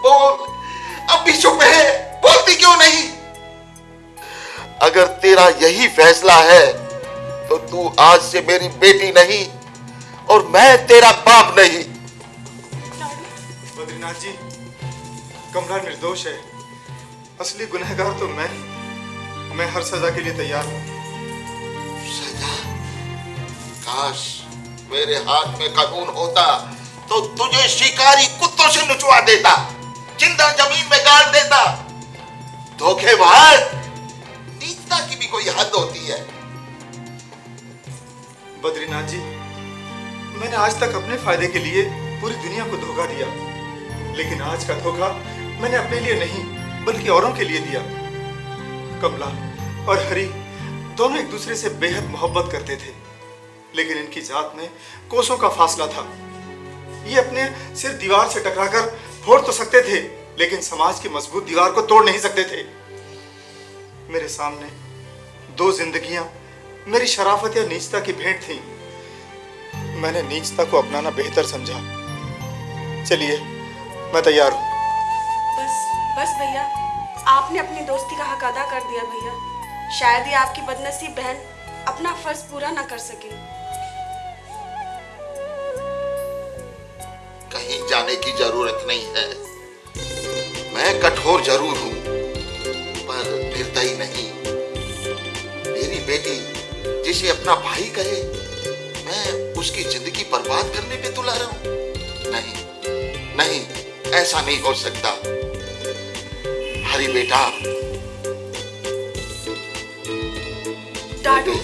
बोल, अब भी चुप है, बोलती क्यों नहीं? अगर तेरा यही फैसला है तो तू आज से मेरी बेटी नहीं और मैं तेरा बाप नहीं। बद्रीनाथ जी, कमला निर्दोष है। असली गुनहगार तो मैं हर सजा के लिए तैयार हूँ। सजा? काश मेरे हाथ में कानून होता तो तुझे शिकारी कुत्तों से नचवा देता। जिंदा जमीन में गाड़ देता। धोखेबाज, नीचता की भी कोई हद होती है। बद्रीनाथ जी, मैंने आज तक अपने फायदे के लिए पूरी दुनिया को धोखा दिया, लेकिन आज का धोखा मैंने अपने लिए नहीं बल्कि औरों के लिए दिया। कमला और हरि दोनों एक दूसरे से बेहद मोहब्बत करते थे, लेकिन इनकी जात में कोसों का फासला था। ये अपने सिर दीवार से टकराकर फोड़ तो सकते थे, लेकिन समाज की मजबूत दीवार को तोड़ नहीं सकते थे। मेरे सामने दो जिंदगियां मेरी शराफत या नीचता की भेंट थी। मैंने नीचता को अपनाना बेहतर समझा। चलिए, मैं तैयार हूं। बस भैया, आपने अपनी दोस्ती का हक अदा कर दिया भैया। शायद ये आपकी बदनसीब बहन अपना फर्ज पूरा ना कर सके। कहीं जाने की जरूरत नहीं है। मैं कठोर जरूर हूं, पर निर्दयी नहीं। मेरी बेटी जिसे अपना भाई कहे, मैं उसकी जिंदगी बर्बाद करने पे तुला रहा हूं। नहीं नहीं, ऐसा नहीं हो सकता। हरी बेटा, दादू,